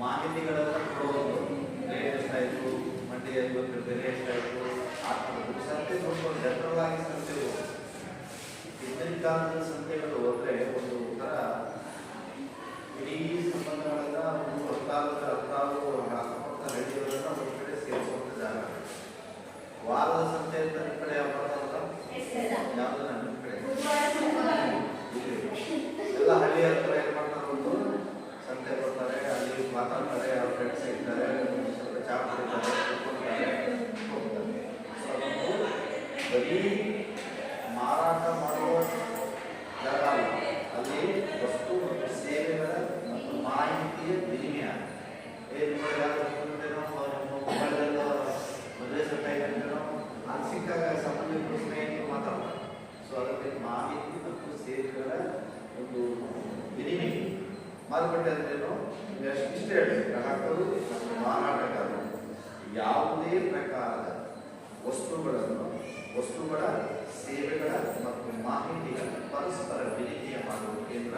ಮಾಹಿತಿಗಳನ್ನು ಕೊಡೋದು ರೇಟ್ ಎಷ್ಟಾಯಿತು, ಮಂಡಿಯಲ್ಲಿ ಗೊತ್ತಿರೋ ಬೆಲೆ ಎಷ್ಟಾಯಿತು, ಸಂತೆ ನೋಡ್ಕೊಂಡು ಜನರಲ್ ಆಗಿ ಸಂತೆ ಹಿಂದಿನ ಕಾಲದ ಸಂತೆಗಳು ಹೋದ್ರೆ ಒಂದು ಥರ ಇಡೀ ಸಂಬಂಧಗಳೆಲ್ಲ ಒಂದು ಹತ್ತಾರು ನಡೆಯೋದನ್ನ ಒಂದು ಕಡೆ ಸೇರಿಸುವಂತ ಜಾಗ. ವಾರದ ಸಂತೆ ಅಂತ ನಿಮ್ಮ ಕಡೆ ಯಾವ ಯಾವ್ದು ನಿಮ್ಮ ಕಡೆ ಎಲ್ಲ ಹಳ್ಳಿ ಹತ್ರ ಏನ್ ಮಾಡ್ತಾರೆ, ಒಂದು ಸಂತೆ ಬರ್ತಾರೆ, ಅಲ್ಲಿ ಮಾತಾಡ್ತಾರೆ, ಅವ್ರ ಫ್ರೆಂಡ್ಸ್ ಇರ್ತಾರೆ, ಸ್ವಲ್ಪ ಚಾ ಕುಡಿತಾರೆ, ಬರೀ ಮಾರಾಟ ಮಾಡುವ ಜಾಗ ಅಲ್ಲ, ಅಲ್ಲಿ ವಸ್ತು ಮತ್ತು ಸೇವೆಗಳ ಮತ್ತು ಮಾಹಿತಿಯ ವಿನಿಮಯ. ಮೊಬೈಲಲ್ಲೋ ಮದುವೆ ಸೆಟ್ಟಾಗಿರೋ ಮಾನಸಿಕ ಸಂಬಂಧಿಕರು ಸ್ನೇಹಿತರು ಮಾತಾಡ್ತಾರೆ. ಸೊ ಅದಕ್ಕೆ ಮಾಹಿತಿ ಮತ್ತು ಸೇವೆಗಳ ಒಂದು ವಿನಿಮಯ. ಮಾರುಕಟ್ಟೆ ಅಂದ್ರೇನು? ಇಷ್ಟೇ ಹೇಳಿ, ಗ್ರಾಹಕರು ಮತ್ತು ಮಾರಾಟಗಾರರು ಯಾವುದೇ ಪ್ರಕಾರದ ವಸ್ತುಗಳ ಸೇವೆಗಳ ಮತ್ತು ಮಾಹಿತಿಗಳ ಪರಸ್ಪರ ವಿನಿಮಯ ಮಾಡುವ ಕೇಂದ್ರ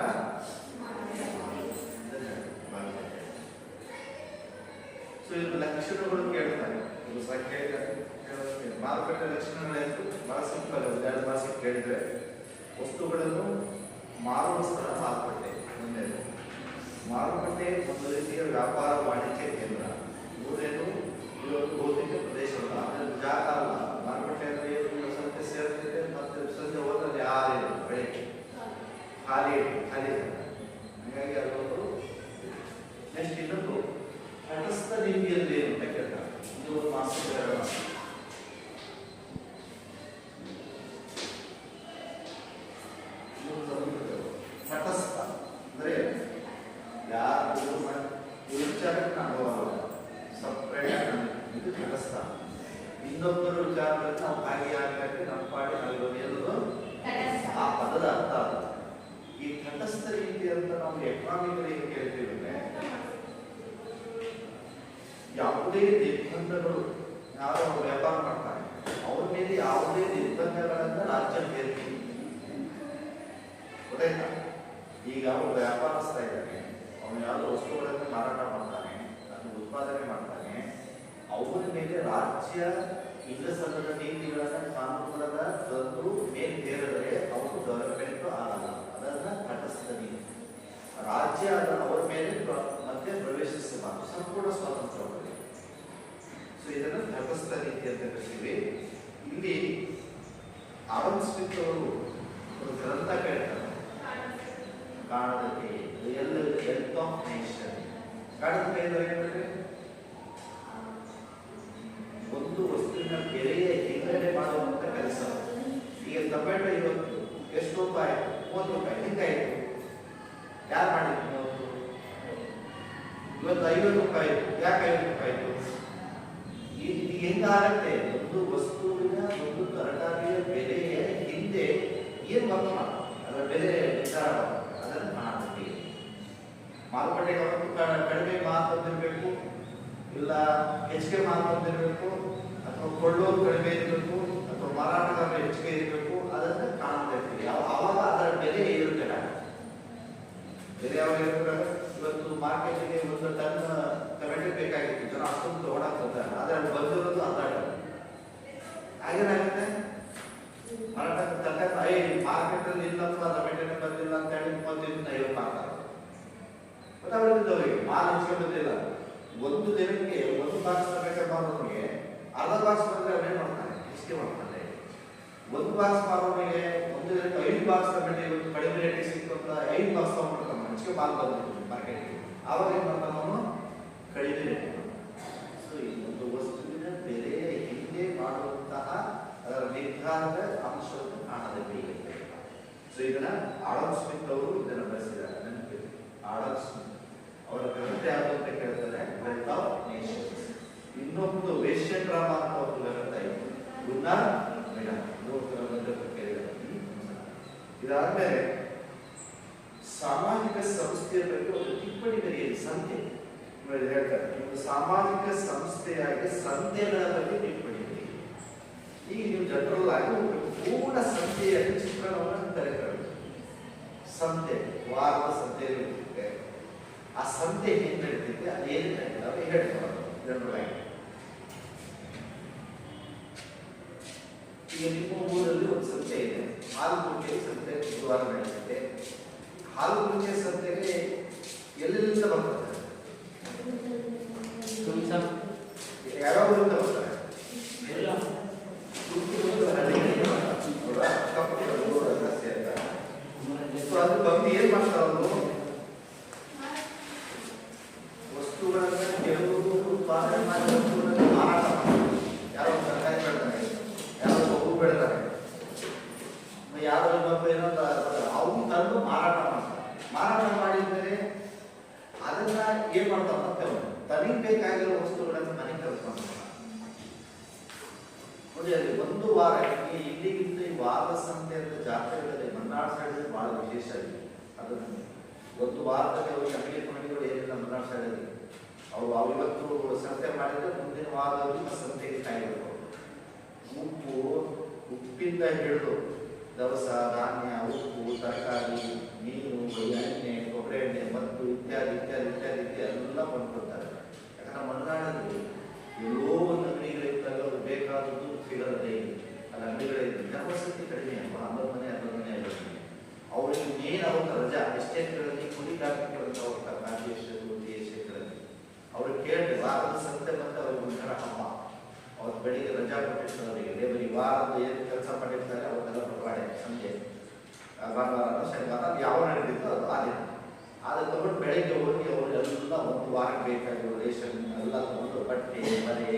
ಸೊ ಇದು ಲಕ್ಷಣಗಳು ಕೇಳ್ತಾರೆ. ಇದು ಸಂಖ್ಯೆ ಮಾರುಕಟ್ಟೆ ಲಕ್ಷಣಗಳಾಯಿತು, ಬಹಳ ಸಿಂಪಲ್. ಎರಡು ಭಾಷೆ ಕೇಳಿದ್ರೆ ವಸ್ತುಗಳನ್ನು ಮಾರುವ ಸ್ಥಳ ಮಾರುಕಟ್ಟೆ. ಮುಂದೆ ಮಾರುಕಟ್ಟೆ ಒಂದು ರೀತಿಯ ವ್ಯಾಪಾರ ವಾಣಿಜ್ಯ ಕೇಂದ್ರ. ಮೂರನೇದು ಇವತ್ತು ಭೌತಿಕ ಪ್ರದೇಶವಲ್ಲ, ಅದರ ಜಾಗ ಅಲ್ಲ. ಮಾರುಕಟ್ಟೆ ಅಂದರೆ ಏನು? ಸಂತೆ ಸೇರ್ತಿದೆ, ಮತ್ತೆ ಸಂಜೆ ಹೋದಲ್ಲಿ ಯಾರೇನು ಬೆಳಗ್ಗೆ ಖಾಲಿ ಹಾಗಾಗಿ ಅದೊಂದು. ನೆಕ್ಸ್ಟ್ ಇನ್ನೊಂದು ತಟಸ್ಥ ರೀತಿಯಲ್ಲಿ ಏನು ಅಂತ ಕೇಳ್ತಾರೆ. ಇದು ಒಂದು ಮಾಸಿಕ ತಟಸ್ಥ ಅಂದ್ರೆ ಯಾರು ವಿಚಾರಕ್ಕೆ ಅನುಭವ ಸಪ್ರೇಟ್, ಇದು ತಟಸ್ಥ. ಇನ್ನೊಬ್ಬರ ವಿಚಾರದಲ್ಲಿ ನಾವು ಭಾಗಿಯಾಗಕ್ಕೆ ನಮ್ಮ ಪಾಡಿ ಅನ್ನೋದು ಆ ಪದದ ಅರ್ಥ. ಈ ತಟಸ್ಥ ರೀತಿ ಅಂತ ನಾವು ಎಕನಾಮಿಕಲಿ ಕೇಳ್ತೀವಿ ಅಂದ್ರೆ ಯಾವುದೇ ನಿರ್ಬಂಧಗಳು, ಯಾರೋ ವ್ಯಾಪಾರ ಮಾಡ್ತಾರೆ, ಅವ್ರ ಮೇಲೆ ಯಾವುದೇ ನಿರ್ಬಂಧಗಳನ್ನ ರಾಜ್ಯ ಹೇರ್ತೀವಿ. ಗೊತ್ತಾಯ್ತಾ? ಈಗ ಅವ್ರು ವ್ಯಾಪಾರಸ್ಥ ಇದ್ದಾನೆ, ಅವನು ಯಾವುದೋ ವಸ್ತುಗಳನ್ನು ಮಾರಾಟ ಮಾಡ್ತಾನೆ, ಅದನ್ನು ಉತ್ಪಾದನೆ ಮಾಡ್ತಾನೆ, ಅವರ ಮೇಲೆ ರಾಜ್ಯ ಇಂದ್ರಸಲ್ಲದ ನೀತಿಗಳನ್ನ ಕಾನೂನುಗಳನ್ನ ತಂದು ಮೇಲೆ ಹೇರಿದರೆ ಅವರು ಡೆವಲಪ್ಮೆಂಟ್ ಆಗಲ್ಲ. ಅದನ್ನ ತಟಸ್ಥ ನೀತಿ. ರಾಜ್ಯ ಅವರ ಮೇಲೆ ಮತ್ತೆ ಪ್ರವೇಶಿಸಬಾರದು, ಸಂಪೂರ್ಣ ಸ್ವಾತಂತ್ರ್ಯವಾಗಿದೆ. ಸೊ ಇದನ್ನು ತಟಸ್ಥ ನೀತಿ ಅಂತ ಕರಿತೀವಿ. ಇಲ್ಲಿ ಆಡಮ್ ಸ್ಮಿತ್ ಅವರು ಒಂದು ಗ್ರಂಥ ಕೇಳ್ತಾರೆ, ಕಾಣದಕ್ಕೆ ಹೆಲ್ತ್ ಆಫ್ ನೇಷನ್. ಕಾಣದಕ್ಕೆ ಏನಂದ್ರೆ ಒಂದು ವಸ್ತುವಿನ ಬೆಲೆಯ ಹಿನ್ನಡೆ ಮಾಡುವಂತ ಕೆಲಸ. ಈಗ ಟೊಮೆಟೊ ಇವತ್ತು ಎಷ್ಟು ರೂಪಾಯಿ? 30 ರೂಪಾಯಿ. ಹಿಂಗಾಯ್ತು, ಯಾರು ಮಾಡಿದ್ರು? ಇವತ್ತು 50 ರೂಪಾಯಿ. ಯಾಕೆ 50 ರೂಪಾಯಿ? ಇದು ಹೆಂಗಾಗತ್ತೆ? ಒಂದು ವಸ್ತುವಿನ ಒಂದು ತರಕಾರಿಯ ಬೆಲೆಯ ಹಿಂದೆ ಏನು ಬಂದು ಅದರ ಬೆಲೆ ವಿಚಾರ ಅದನ್ನು ಕಾಣುತ್ತೀವಿ. ಮಾರುಕಟ್ಟೆಗೆ ಅವತ್ತು ಕಡಿಮೆ ಮಾಲ್ ಬಂದಿರಬೇಕು, ಇಲ್ಲ ಹೆಚ್ಚಿಗೆ ಮಾಲ್ ಬಂದಿರಬೇಕು, ಅಥವಾ ಕೊಳ್ಳೋರು ಕಡಿಮೆ ಇರಬೇಕು, ಅಥವಾ ಮಾರಾಟಗಾರರು ಹೆಚ್ಚಿಗೆ ಇರಬೇಕು, ಅದನ್ನು ಕಾಣ ಮಾರ್ಕೆಟಲ್ಲಿ ಇಲ್ಲಪ್ಪ ಟೊಮೆಟೊ ಬಂದಿಲ್ಲ ಅಂತ ಹೇಳಿ 35 ಮಾಡ್ತಾರೆ. ಮತ್ತೆ ಅವರಿಗೆ ಮಾಲ್ ಹಂಚ್ಕೊಂಡಿಲ್ಲ. ಒಂದು ದಿನಕ್ಕೆ ಒಂದು ಬಾಕ್ಸ್ ಟೊಮೆಟೊ ಮಾರೋನಿಗೆ ಅರ್ಧ ಬಾಕ್ಸ್ ಬಂದರೆ ಅವನೇನು ಮಾಡ್ತಾನೆ, ಹೆಚ್ಚಿಗೆ ಮಾಡ್ತಾನೆ. ಒಂದು ಬಾಕ್ಸ್ ಮಾರೋನಿಗೆ ಒಂದು ದಿನಕ್ಕೆ 5 ಬಾಕ್ಸ್ ಟೊಮೆಟೊ ಇವತ್ತು ಕಡಿಮೆ ರೇಟಿಗೆ ಸಿಕ್ತು ಅಂತ 5 ಬಾಕ್ಸ್ ತಗೊಂಡ್ಬಿಡ್ತಾನೆ, ಹೆಚ್ಚಿಗೆ ಮಾಲ್ ಬಂದಿರ್ತೀವಿ ಮಾರ್ಕೆಟ್ಗೆ. ಆವಾಗ ಏನು ಮಾಡ್ತಾನೆ ಅವನು, ಕಡಿಮೆ ರೇಟ್. ಸೊ ಈ ಒಂದು ವಸ್ತುವಿನ ಬೆಲೆಯ ಹಿಂದೆ ಮಾಡುವಂತಹ ಅದರ ನಿರ್ಧಾರದ ಅಂಶವನ್ನು ಕಾಣಲೇಬೇಕು. ಸೊ ಇದನ್ನ ಆಡಮ್ ಸ್ಮಿತ್ ಅವರು ಇದನ್ನು ಬಳಸಿದ್ದಾರೆ. ನೆನಪಿದೆ, ಆಡಮ್ ಸ್ಮಿತ್ ಅವರ ಗ್ರಂಥ ಯಾವುದು ಅಂತ ಕೇಳ್ತಾರೆ, ವೆಲ್ತ್ ಆಫ್ ನೇಷನ್ಸ್. ಇನ್ನೊಂದು ವೇಶ್ಯ ಡ್ರಾಮಾ ಅಂತ ಒಂದು ಗ್ರಂಥ ಇದೆ, ಗುನ್ನಾರ್ ಮೇಡಮ್ ಕೇಳಿದ್ದಾರೆ. ಇದಾದ್ಮೇಲೆ ಸಾಮಾಜಿಕ ಸಂಸ್ಥೆಯ ಬಗ್ಗೆ ಒಂದು ಟಿಪ್ಪಣಿ ಬರೆಯಲಿ, ಸಂತೆ ಹೇಳ್ತಾರೆ. ಒಂದು ಸಾಮಾಜಿಕ ಸಂಸ್ಥೆಯಾಗಿ ಸಂತೆಗಳ ಬಗ್ಗೆ ಟಿಪ್ಪಣಿ ಬರೆಯಿರಿ. ಈಗ ನೀವು ಜನರಲ್ ಆಗಿ ಪೂರ್ಣ ಸಂತೆಯ ಚಿತ್ರಣವನ್ನು ತೆರೆಕೊಳ್ಳಿ. ಸಂತೆ, ವಾರದ ಸಂತೆ ಇರುತ್ತೆ, ಆ ಸಂತೆ ಏನ್ ನಡೀತಿದೆ ಅದೇನು ನಡೀತಾವೆ ಹೇಳ್ತಾರೆ ಜನರಲ್ ಆಗಿ. ಈಗ ನಿಮ್ಮ ಊರಲ್ಲಿ ಒಂದು ಸಂತೆ ಇದೆ, ಹಾಲುಗುಂಟೆ ಸಂತೆ ಬುಧವಾರ ನಡೆಯುತ್ತೆ. ಹಾಲುಗುಂಟೆ ಸಂತೆಗೆ ಎಲ್ಲೆಲ್ಲಿಂದ ಬರ್ತಾರೆ, ಯಾವ ಊರಿಂದ ಬರ್ತಾರೆ, ಅದು ಕಮ್ಮಿ ಏನ್ ಮಾಡ್ತಾರೆ, ಅವರು ವಸ್ತುಗಳನ್ನ ಕೆಲವರು ಉತ್ಪಾದನೆ ಮಾಡಿ ವಸ್ತುಗಳನ್ನು ಮಾರಾಟ ಮಾಡ್ತಾರೆ. ಯಾರೋ ತರಕಾರಿ ಬೆಳೆದಾರೆ, ಯಾರೋ ಹೂ ಬೆಳೆದಾರೆ, ಯಾರೋ ಇನ್ನೊಬ್ಬ ಏನೋ ಅವ್ನು ತಂದು ಮಾರಾಟ ಮಾಡ್ತಾರೆ. ಮಾರಾಟ ಮಾಡಿದರೆ ಅದನ್ನ ಏನ್ ಮಾಡ್ತಾರೆ ಮತ್ತೆ ಅವನು ತನಿಖೆ ಬೇಕಾಗಿರೋ ವಸ್ತುಗಳನ್ನು ಮನೆಗೆ ಕರ್ಕೊಂಡು ನೋಡಿ. ಅಲ್ಲಿ ಒಂದು ವಾರ ಇಲ್ಲಿಗಿಂತ ಈ ವಾರದ ಸಂತೆ ಅಂತ ಜಾತ್ರೆಗಳಲ್ಲಿ ಮನ್ನಾಡ್ ಸೈಡ್ ಬಹಳ ವಿಶೇಷ ಆಗಿದೆ. ಅದನ್ನು ಒಂದು ವಾರದಲ್ಲಿ ಅವರು ಅಂಗಡಿ ಮನೆಗಳು ಏನಿಲ್ಲ ಮನ್ನಾಡ್ ಸೈಡಲ್ಲಿ ಅವು ಇವತ್ತು ಸಂತೆ ಮಾಡಿದ್ರೆ ಮುಂದಿನ ವಾರದಲ್ಲಿ ಸಂತೆಗೆ ಕಾಯಬೇಕು. ಉಪ್ಪಿಂದ ಹಿಡಿದು ದವಸ ಧಾನ್ಯ, ಉಪ್ಪು, ತರಕಾರಿ, ಮೀನು, ಎಣ್ಣೆ, ಕೊಬ್ಬರಿ ಎಣ್ಣೆ ಮತ್ತು ಇತ್ಯಾದಿ ಇತ್ಯಾದಿ ಇತ್ಯಾದಿ ಎಲ್ಲ ಕೊಂಡ್ಕೊಳ್ತಾರೆ. ಯಾಕಂದ್ರೆ ಮಲೆನಾಡಲ್ಲಿ ಎಲ್ಲೋ ಒಂದು ಅಂಗಡಿಗಳಿದ್ದಾಗ ಅವ್ರು ಬೇಕಾದದ್ದು ಸಿಗದೇ ಇದೆ. ಅಲ್ಲಿ ಅಂಗಡಿಗಳಿದೆ, ಜನವಸತಿ ಕಡಿಮೆ ಅಲ್ವಾ, 11 ಮನೆ 11 ಮನೆ 11 ಮನೆ. ಅವರಿಗೆ ಮೇನ್ ಅವರ ರಜಾ ಎಸ್ಟೇಟ್ಗಳಲ್ಲಿ ಕುಡಿಗಾರಿಕೆಗಳಂತ ಹೋಗ್ತಾರೆ, ಕಾಫಿ ಎಸ್ಟೇಟ್, ಟೀ ಎಸ್ಟೇಟ್ಗಳಲ್ಲಿ. ಅವ್ರಿಗೆ ಕೇಳಿ ವಾರದ ಸಂತೆ ಬಂದು ಅವ್ರಿಗೆ ಒಂಥರ ಹಬ್ಬ. ಅವ್ರು ಬೆಳಿಗ್ಗೆ ರಜಾ ಕೊಟ್ಟಿರ್ತಾರೆ ಅವರಿಗೆ, ಲೇಬರಿ ವಾರದ ಏನು ಕೆಲಸ ಮಾಡಿರ್ತಾರೆ ಅವನ್ನೆಲ್ಲ ಪ್ರೊವೈಡ್ ಸಂಜೆ ಭಾನುವಾರ ಶನಿವಾರ ಯಾವ ನಡೆದಿತ್ತು ಅದು ಆ ದಿನ ಅದು ತಗೊಂಡು ಬೆಳಗ್ಗೆ ಹೋಗಿ ಅವರು ಎಲ್ಲ ಒಂದು ವಾರಕ್ಕೆ ಬೇಕಾಗಿರೋ ರೇಷನ್ ಎಲ್ಲ ತಗೊಂಡು ಬಟ್ಟೆ, ಮನೆ,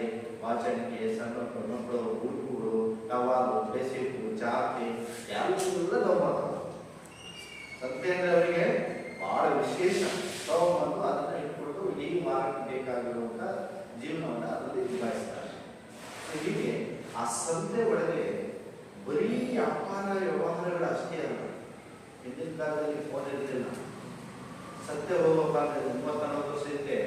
ವಾಚಣಿಕೆ, ಸಣ್ಣ ಮಕ್ಕಳು, ಉಡುಪುಗಳು, ಟವಾಲು, ಬೆಸಿಟು, ಚಾಪೆ ಎಲ್ಲ ತಗೊಂಡ್ಬರ್ತಾರೆ. ಸಂತೆ ಅಂದರೆ ಅವರಿಗೆ ಬಹಳ ವಿಶೇಷ. ತಗೊಂಡ್ಬಂದು ಅದನ್ನು ಇಟ್ಕೊಂಡು ಈ ವಾರಕ್ಕೆ ಬೇಕಾಗಿರುವಂಥ ಜೀವನವನ್ನು ಅದರಲ್ಲಿ ನಿಭಾಯಿಸ್ತಾರೆ. ಹೀಗೆ ಆ ಸಂತೆ ಒಳಗೆ ಬರೀ ವ್ಯಾಪಾರ ವ್ಯವಹಾರಗಳು ಅಷ್ಟೇ ಅಲ್ಲ. ಹಿಂದಿನ ಕಾಲದಲ್ಲಿ ಫೋನ್ ಇರಲಿಲ್ಲ, ಸಂತೆ ಹೋಗೋ ಕಾಲದಲ್ಲಿ 30-40 ವರ್ಷ ಹಿಂದೆ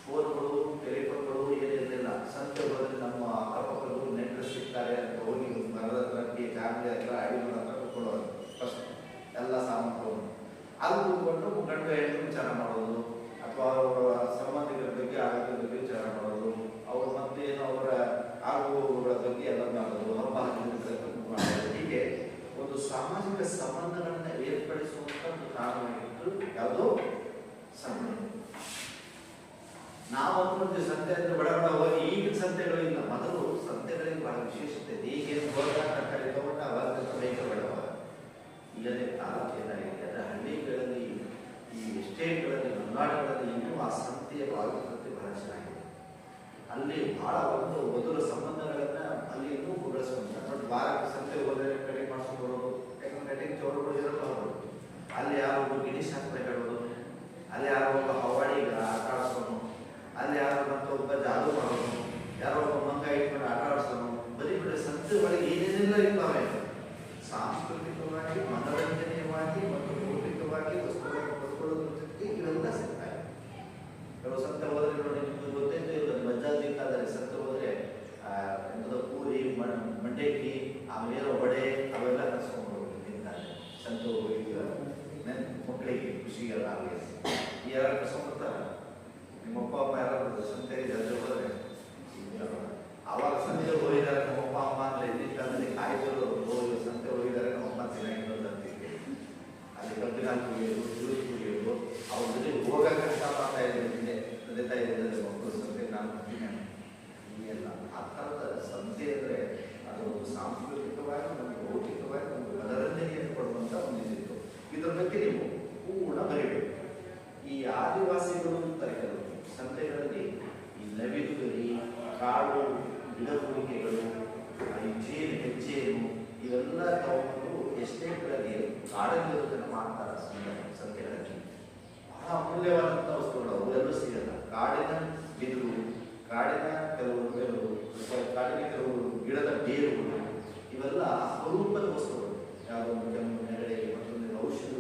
ಫೋನ್ಗಳು, ಟೆಲಿಫೋನ್ಗಳು ಏನಿರಲಿಲ್ಲ. ಸಂತೆ ಹೋದ್ರೆ ನಮ್ಮ ಅಕ್ಕಪಕ್ಕಗಳು ನೆಂಟರು ಸಿಗ್ತಾರೆ ಅಂತ ಹೋಗಿ ಮರದ ಹತ್ರ ಜಾಗಲಿ ಹತ್ರ ಅಡಿಗಳ ಹತ್ರ ಕೊಡೋರು. ಫಸ್ಟ್ ಎಲ್ಲ ಸಾಮಗ್ರಿಗಳು ಅದು ಕೂತ್ಕೊಂಡು ಗಂಡು ಹೆಣ್ಣು ವಿಚಾರ ಮಾಡೋದು, ಅಥವಾ ಅವರ ಸಂಬಂಧಿಕರ ಬಗ್ಗೆ ಆರೋಗ್ಯದ ಬಗ್ಗೆ ವಿಚಾರ ಮಾಡೋದು, ಅವ್ರ ಮತ್ತೆ ಅವರ ಆಗುವವುಗಳ ಬಗ್ಗೆ ಎಲ್ಲ ಮಾಡೋದು, ಹಬ್ಬ ಹರಿದಿನ ಮಾಡೋದು. ಹೀಗೆ ಒಂದು ಸಾಮಾಜಿಕ ಸಂಬಂಧಗಳನ್ನ ಏರ್ಪಡಿಸುವಂತ ಒಂದು ಕಾರಣವಾಗಿತ್ತು ಯಾವುದೋ ಸಂತೆ. ನಾವು ಅಂದ್ಕೊಂಡ್ರೆ ಸಂತೆ ಅಂದ್ರೆ ಬಡ ಬಡ ಹೋಗಿ, ಈಗಿನ ಸಂತೆಗಳಿಲ್ಲ. ಮೊದಲು ಸಂತೆಗಳಿಗೆ ಬಹಳ ವಿಶೇಷತೆ ಇದೆ. ಈಗೇನು ತರಕಾರಿ ತಗೊಂಡ ಅವರ ಬೇಗ ಬಡವ ಇಲ್ಲದೆ ಕಾಲ ಏನಾಗಿದೆ. ಅದರ ಹಳ್ಳಿಗಳಲ್ಲಿ, ಈ ಎಸ್ಟೇಟ್ಗಳಲ್ಲಿ, ಮಲೆನಾಡುಗಳಲ್ಲಿ ಇನ್ನೂ ಆ ಸಂತೆಯ ವಾಯುಪದ್ಧತಿ ಬಹಳ ಚೆನ್ನಾಗಿದೆ. ಅಲ್ಲಿ ಬಹಳ ಒಂದು ಮೊದಲ ಸಂಬಂಧಗಳನ್ನ ಅಲ್ಲಿ ಇನ್ನೂ ಬೆಳೆಸ್ಕೊಂಡ್ರೆ ನೋಡಿ. ವಾರಕ್ಕೆ ಸಂತೆ ಹೋದ್ರೆ ಕಟಿಂಗ್ ಮಾಡಿಸ್ಕೊಂಡು ಬರೋದು, ಯಾಕಂದ್ರೆ ಕಟಿಂಗ್ ಚೌರಗಳು ಇರಲ್ಲ ಅವರು. ಅಲ್ಲಿ ಯಾರೋ ಒಬ್ಬ ಗಿಣಿ ಶಾಸ್ತ್ರ ಹೇಳೋದು, ಅಲ್ಲಿ ಯಾರೋ ಒಬ್ಬ ಹವಾಡಿಗ ಆಟ ಆಡಿಸೋನು, ಅಲ್ಲಿ ಯಾರೋ ಮತ್ತೊಬ್ಬ ಜಾದು ಮಾಡೋನು, ಯಾರೋ ಒಬ್ಬ ಮಂಗ ಇಟ್ಕೊಂಡು ಆಟ ಆಡಿಸೋನು. ಬರೀ ಬರೀ ಸಂತೆ ಒಳಗೆ ಏನೇನೆಲ್ಲ ಇರ್ತಾವೆ. ಸಾಂಸ್ಕೃತಿಕವಾಗಿ, ಮನೋರಂಜನೀಯವಾಗಿ ಮತ್ತು ಭೌತಿಕವಾಗಿ ವಸ್ತುಗಳನ್ನು ಕೊಂಡ್ಕೊಳ್ಳೋದಕ್ಕೆ ಇವೆಲ್ಲ ಸಿಗ್ತವೆ. ಕೆಲವು ಸಂತೆ ಹೋದ್ರೆ ನೋಡಿ, ನಿಮ್ಗೆ ಗೊತ್ತೈತೆ ಇಲ್ಲ, ಮಜ್ಜಾದಿ ಕಾಲದಲ್ಲಿ ಸಂತೆ ಹೋದ್ರೆ ಪೂರಿ, ಮಂಡಕ್ಕಿ, ಆಮೇಲೆ ವಡೆ ಅವೆಲ್ಲ ಕರ್ಸ್ಕೊಂಡು ತಿಂತಾರೆ. ಸಂತೆ ಹೋಗಿ ಮಕ್ಕಳಿಗೆ ಖುಷಿಗೆಲ್ಲ ಆಗಲಿ ಈ ಯಾರು ಕರ್ಸ್ಕೊಂಡ್ಬರ್ತಾರೆ. ನಿಮ್ಮ ಅಪ್ಪ ಅಮ್ಮ ಯಾರು ಸಂತೆಗೆ ಜಾತ್ರೆ ಹೋದ್ರೆ ಅವಾಗ ಸಂತೆ ಹೋಗಿದ್ದಾರೆ ನಮ್ಮ ಅಪ್ಪ ಅಮ್ಮ ಅಂದ್ರೆ ಇದ್ದಿದ್ದ ಕಾಲದಲ್ಲಿ ಕಾಯ್ದಿರೋದು ಸಂತೆ ಹೋಗಿದ್ದಾರೆ ನಮ್ಮ ಸಂಖ್ಯೆಗಳಲ್ಲಿ ಬಹಳ ಅಮೂಲ್ಯವಾದಂಥ ವಸ್ತುಗಳು ಅವೆಲ್ಲೂ ಸಿಗಲ್ಲ. ಕಾಡಿನ ಬಿದಿರು, ಕಾಡಿನ ಕೆಲವು ಗಿಡದ ಬೇರುಗಳು, ಇವೆಲ್ಲ ಅಪರೂಪದ ವಸ್ತುಗಳು. ಯಾವುದೋ ಒಂದು ಕೆಮ್ಮು ನೆಗಡಿಗೆ ಮತ್ತೊಂದು ಔಷಧಿ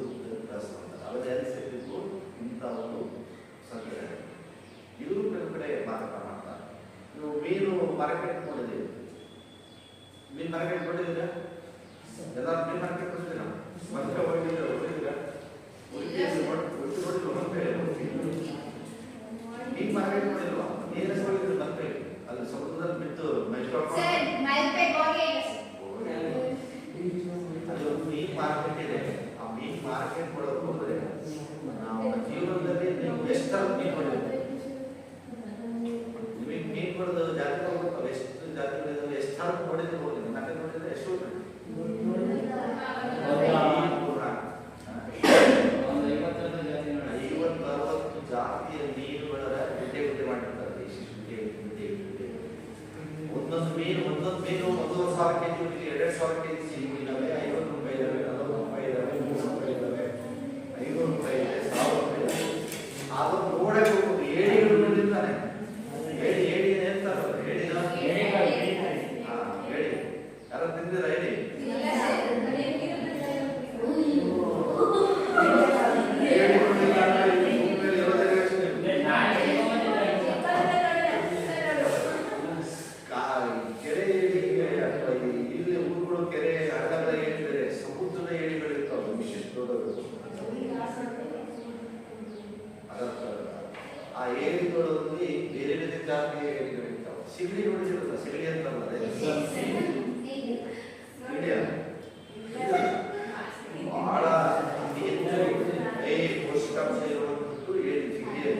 ಬಳಸ್ತಾರೆ, ಅವೆಲ್ಲ ಸಿಗಬೇಕು ಇಂಥ ಒಂದು ಸಂಖ್ಯೆಗಳು. ಇದು ಕೆಲವು ಕಡೆ ಮಾರಾಟ ಮಾಡ್ತಾರೆ. ನೀವು ಮೀನು ಮಾರ್ಕೆಟ್ ನೋಡಿದ್ದೀವಿ, ಮೀನು ಮಾರ್ಕೆಟ್ ನೋಡಿದ್ದೀರಾ? ಎಲ್ಲ ಮೀನು ಮಾರ್ಕೆಟ್ ನೋಡಿದ್ದೀರಾ? ಮತ್ತೆ ಹೋಗಿದ್ದೀರಾ? ಹೋಗಿದ್ದೀರಾ? ಮೀನು ಮಾರ್ಕೆಟ್ ನೋಡಿಲ್ವಾ? ನೀರೇ ಹೋಗಿದ್ರು ಮತ್ತೆ ಅಲ್ಲಿ ಸಮುದ್ರದಲ್ಲಿ ಬಿಟ್ಟು ಅದು ಮೀನ್ ಮಾರ್ಕೆಟ್ ಇದೆ. ಆ ಮೀನ್ ಮಾರ್ಕೆಟ್ ಕೊಡೋದು ಹೋದ್ರೆ ನಾವು ಜೀವನದಲ್ಲಿ ನೀವು ಎಷ್ಟು ಮೀನು ಕೊಡಬೇಕು, ನಿಮಗೆ ಮೀನು ಕೊಡೋದು ಜಾತಿ ಹೋಗ್ಬೇಕು, ಎಷ್ಟು ಜಾತಿಗಳಿದಾವೆ, ಎಷ್ಟು ಥರ ನೋಡಿದ್ರೆ ಹೋಗಿ ನನಗೆ ನೋಡಿದ್ರೆ ಎಷ್ಟು 50-60 ಜಾತಿಯ ಮೀನುಗಳ ಗುಡ್ಡೆ ಮಾಡಿರ್ತಾರೆ. ಒಂದೊಂದು ಮೀನು 1,000 ಕೆಜಿ, 2,000 ಕೆಜಿ ಸಿಗುವುದಿದ್ದಾವೆ. 50 ರೂಪಾಯಿ ಇದಾವೆ, 40 ರೂಪಾಯಿ ಇದಾವೆ, 300 ರೂಪಾಯಿ ಇದಾವೆ, 500 ರೂಪಾಯಿ ಇದೆ, 1000 ರೂಪಾಯಿ ಇದೆ. ಅದನ್ನು ನೋಡಕ್ಕೆ ಹೋಗ್ಬೇಕು. ಏಡಿಗಳು ನೋಡಿರ್ತಾನೆ, ಏಡಿ ಹೇಳ್ತಾರಲ್ಲ, ಏಡಿ ಯಾರು ತಿಂದಿರ ಏಡಿ? ಆ ಏರಿಗಳಲ್ಲಿ ಬೇರೆ ಬೇರೆ ಜಾತಿಯ ಏರಿಗಳಿರ್ತಾವೆ. ಸಿಗಡಿ ನೋಡಿದಿರಲ್ಲ, ಸಿಗಡಿ ಅಂತಲ್ಲ, ಬಹಳ ಪೌಷ್ಟಿಕಾಂಶ ಇರುವಂತದ್ದು ಏರಿ ಸಿಗಡಿ.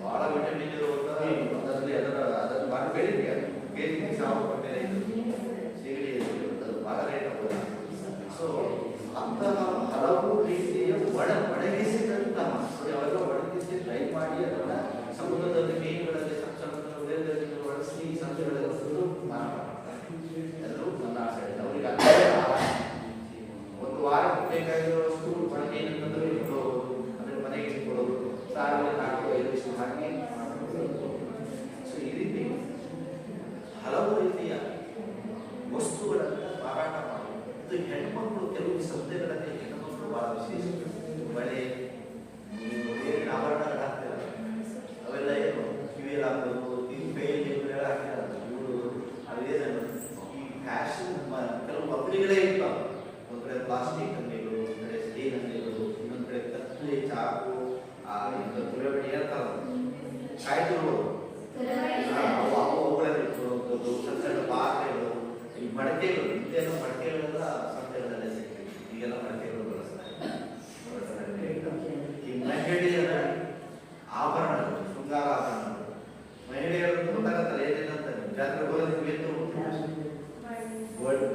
ಬಹಳ ವಿಟಮಿನ್ ಇರುವಂತ ಅದರಲ್ಲಿ ಅದನ್ನು ಬಹಳ ಬೆಳಿಗ್ಗೆ ಕೆಜಿಗೆ 1000 ರೂಪಾಯಿ ಸಿಗಡಿ ಬಹಳ ರೇಟ್ ಆಗೋದು. ಸೊ ಅಂತಹ ಹಲವು ರೀತಿಯ ಒಣಗಿಸಿದಂತ ಮಕ್ಕಳು ಅವೆಲ್ಲ ಒಣಗಿಸಿ ಟ್ರೈ ಮಾಡಿ ಅದನ್ನ ಸಮುದ್ರದಲ್ಲಿ ಮೀನುಗಳಲ್ಲಿ ಸಣ್ಣ ಬಳಸಿ ಸಂತೆಗಳಲ್ಲಿ ಮಾರಾಟ ಮಾಡ್ತಾರೆ. ಎಲ್ಲರೂ ನನ್ನ ಆಸೆ ಇದೆ. ಅವರಿಗೆ ಒಂದು ವಾರ ಬೇಕಾಗಿರುವಷ್ಟು ಮೀನನ್ನು ಇಟ್ಕೊಳ್ಳೋದು, ಅದರ ಮನೆಗೆ ಇಟ್ಕೊಳ್ಳೋದು, ಸಾರಿಗೆ 4-5 ಇಷ್ಟು ಹಾಕಿ ಮಾಡ್ಕೊಳ್ಳೋದು. ಸೊ ಈ ರೀತಿ ಹಲವು ರೀತಿಯ ವಸ್ತುಗಳನ್ನು ಮಾರಾಟ ಮಾಡೋದು. ಇದು ಹೆಣ್ಮಕ್ಳು ಕೆಲವು ಸಂತೆಗಳಲ್ಲಿ ಹೆಣ್ಮಕ್ಳು ಬಹಳ ವಿಶೇಷ. ಬಳೆ, ಆಭರಣಗಳು ಹಾಕ್ತಾರೆ, ಅವೆಲ್ಲ ಏನು ಕಿವಿಯಲ್ಲಿ ಹಾಕೋದು, ಕೈಯಲ್ಲಿ ಹಾಕಿರೋದು, ಇವರು ಅದೇನು ಈ ಫ್ಯಾಷನ್ ಕೆಲವು ಅಂಗಡಿಗಳೇ ಇರ್ತಾವೆ. ಒಂದು ಕಡೆ ಪ್ಲಾಸ್ಟಿಕ್ ಅಂಗಡಿಗಳು, ಒಂದು ಕಡೆ ಸ್ಟೀಲ್ ಅಂಗಡಿಗಳು, ಇನ್ನೊಂದು ಕಡೆ ಕತ್ಲೆ, ಚಾಕು, ತುಳಬಡಿ ಹೇಳ್ತಾರ, ಕಾಯ್ದಿರುವುದು ಅವುಗಳಲ್ಲಿ ಇಟ್ಕೊಳ್ಳುವಂಥದ್ದು, ಸಣ್ಣ ಸಣ್ಣ ಪಾತ್ರೆಗಳು, ಈ ಮಡಕೆಗಳು, ಹಿಂದೆಲ್ಲ ಮಡಕೆಗಳೆಲ್ಲ ಸಂತೆಗಳಲ್ಲೇ ಸಿಗ್ತವೆ. ಈಗೆಲ್ಲ ಮಡಕೆಗಳು ಬಳಸ್ತಾರೆ. ಈ ಮಹಿಳೆಯರ ಆಭರಣಗಳು, ಶೃಂಗಾರ ಆಭರಣಗಳು, ಮಹಿಳೆಯರು ಗೊತ್ತಾಗತ್ತಲ್ಲ ಏನೇನು ಅಂತ. ಜಾತ್ರೆ ಹೋದ್ರೆ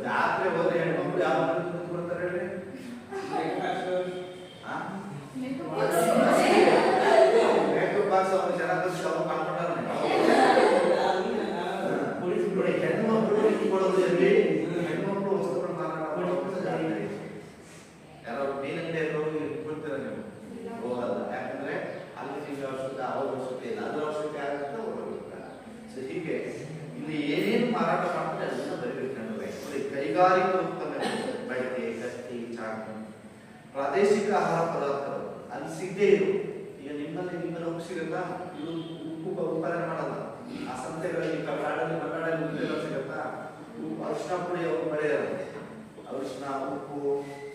ಜಾತ್ರೆ ಹೋದ್ರೆ ಹೆಣ್ಮಕ್ಳು ಯಾವ ಬರ್ತಾರೆ ಹೇಳಿ? ಮೇಕಪ್ ಬಾಕ್ಸ್ ಅವ್ರು ಚೆನ್ನಾಗಿ ಮಾಡ್ಕೊಂಡಾರ. ಹೆಣ್ಮಕ್ಳು ಇಟ್ಕೊಳ್ಳೋದು ಎಲ್ಲಿ? ಹೆಣ್ಮಕ್ಳು ವಸ್ತುಗಳು ಮಾರಾಟ ಮಾಡೋದು ಜಾತ್ರೆ. ಯಾರೋ ಮೀನಂಗಡಿ ಹೋಗಿ ಕೊಡ್ತೀರ ನೀವು? ಹೋಗಲ್ಲ. ಯಾಕಂದ್ರೆ ಅಲ್ಲಿ ನಿಮ್ಗೆ ಅವಶ್ಯಕತೆ, ಅವ್ರ ಅವಶ್ಯಕತೆ ಇಲ್ಲ, ಅದ್ರ ಅವಶ್ಯಕತೆ ಆಗುತ್ತೆ, ಅವ್ರು ಹೋಗ್ತಾರೆ. ಸೊ ಹೀಗೆ ಇಲ್ಲಿ ಏನೇನು ಮಾರಾಟ ಮಾಡ್ತಾರೆ ಅದನ್ನ ಬರೀಬೇಕು. ಕೈಗಾರಿಕಾ ಉತ್ಪನ್ನಗಳು, ಬಳಿಕೆ, ಕತ್ತಿ, ಚಾಕು, ಪ್ರಾದೇಶಿಕ ಆಹಾರ ಪದಾರ್ಥಗಳು ಅಲ್ಲಿ ಸಿಗದೇ ಇರು. ಈಗ ನಿಮ್ಮಲ್ಲಿ ಉಪ್ಪು ಸಿಗುತ್ತಾ? ಇದು ಉಪ್ಪು ಉತ್ಪಾದನೆ ಮಾಡಲ್ಲ. ಆ ಸಂತೆಗಳಲ್ಲಿ ಕನ್ನಡದಲ್ಲಿ ಉಪ್ಪು ಸಿಗುತ್ತಾ? ಅರಿಶಿನ ಪುಡಿ ಅವರು ಬೆಳೆಯೋದು. ಅರಿಶಿನ, ಉಪ್ಪು,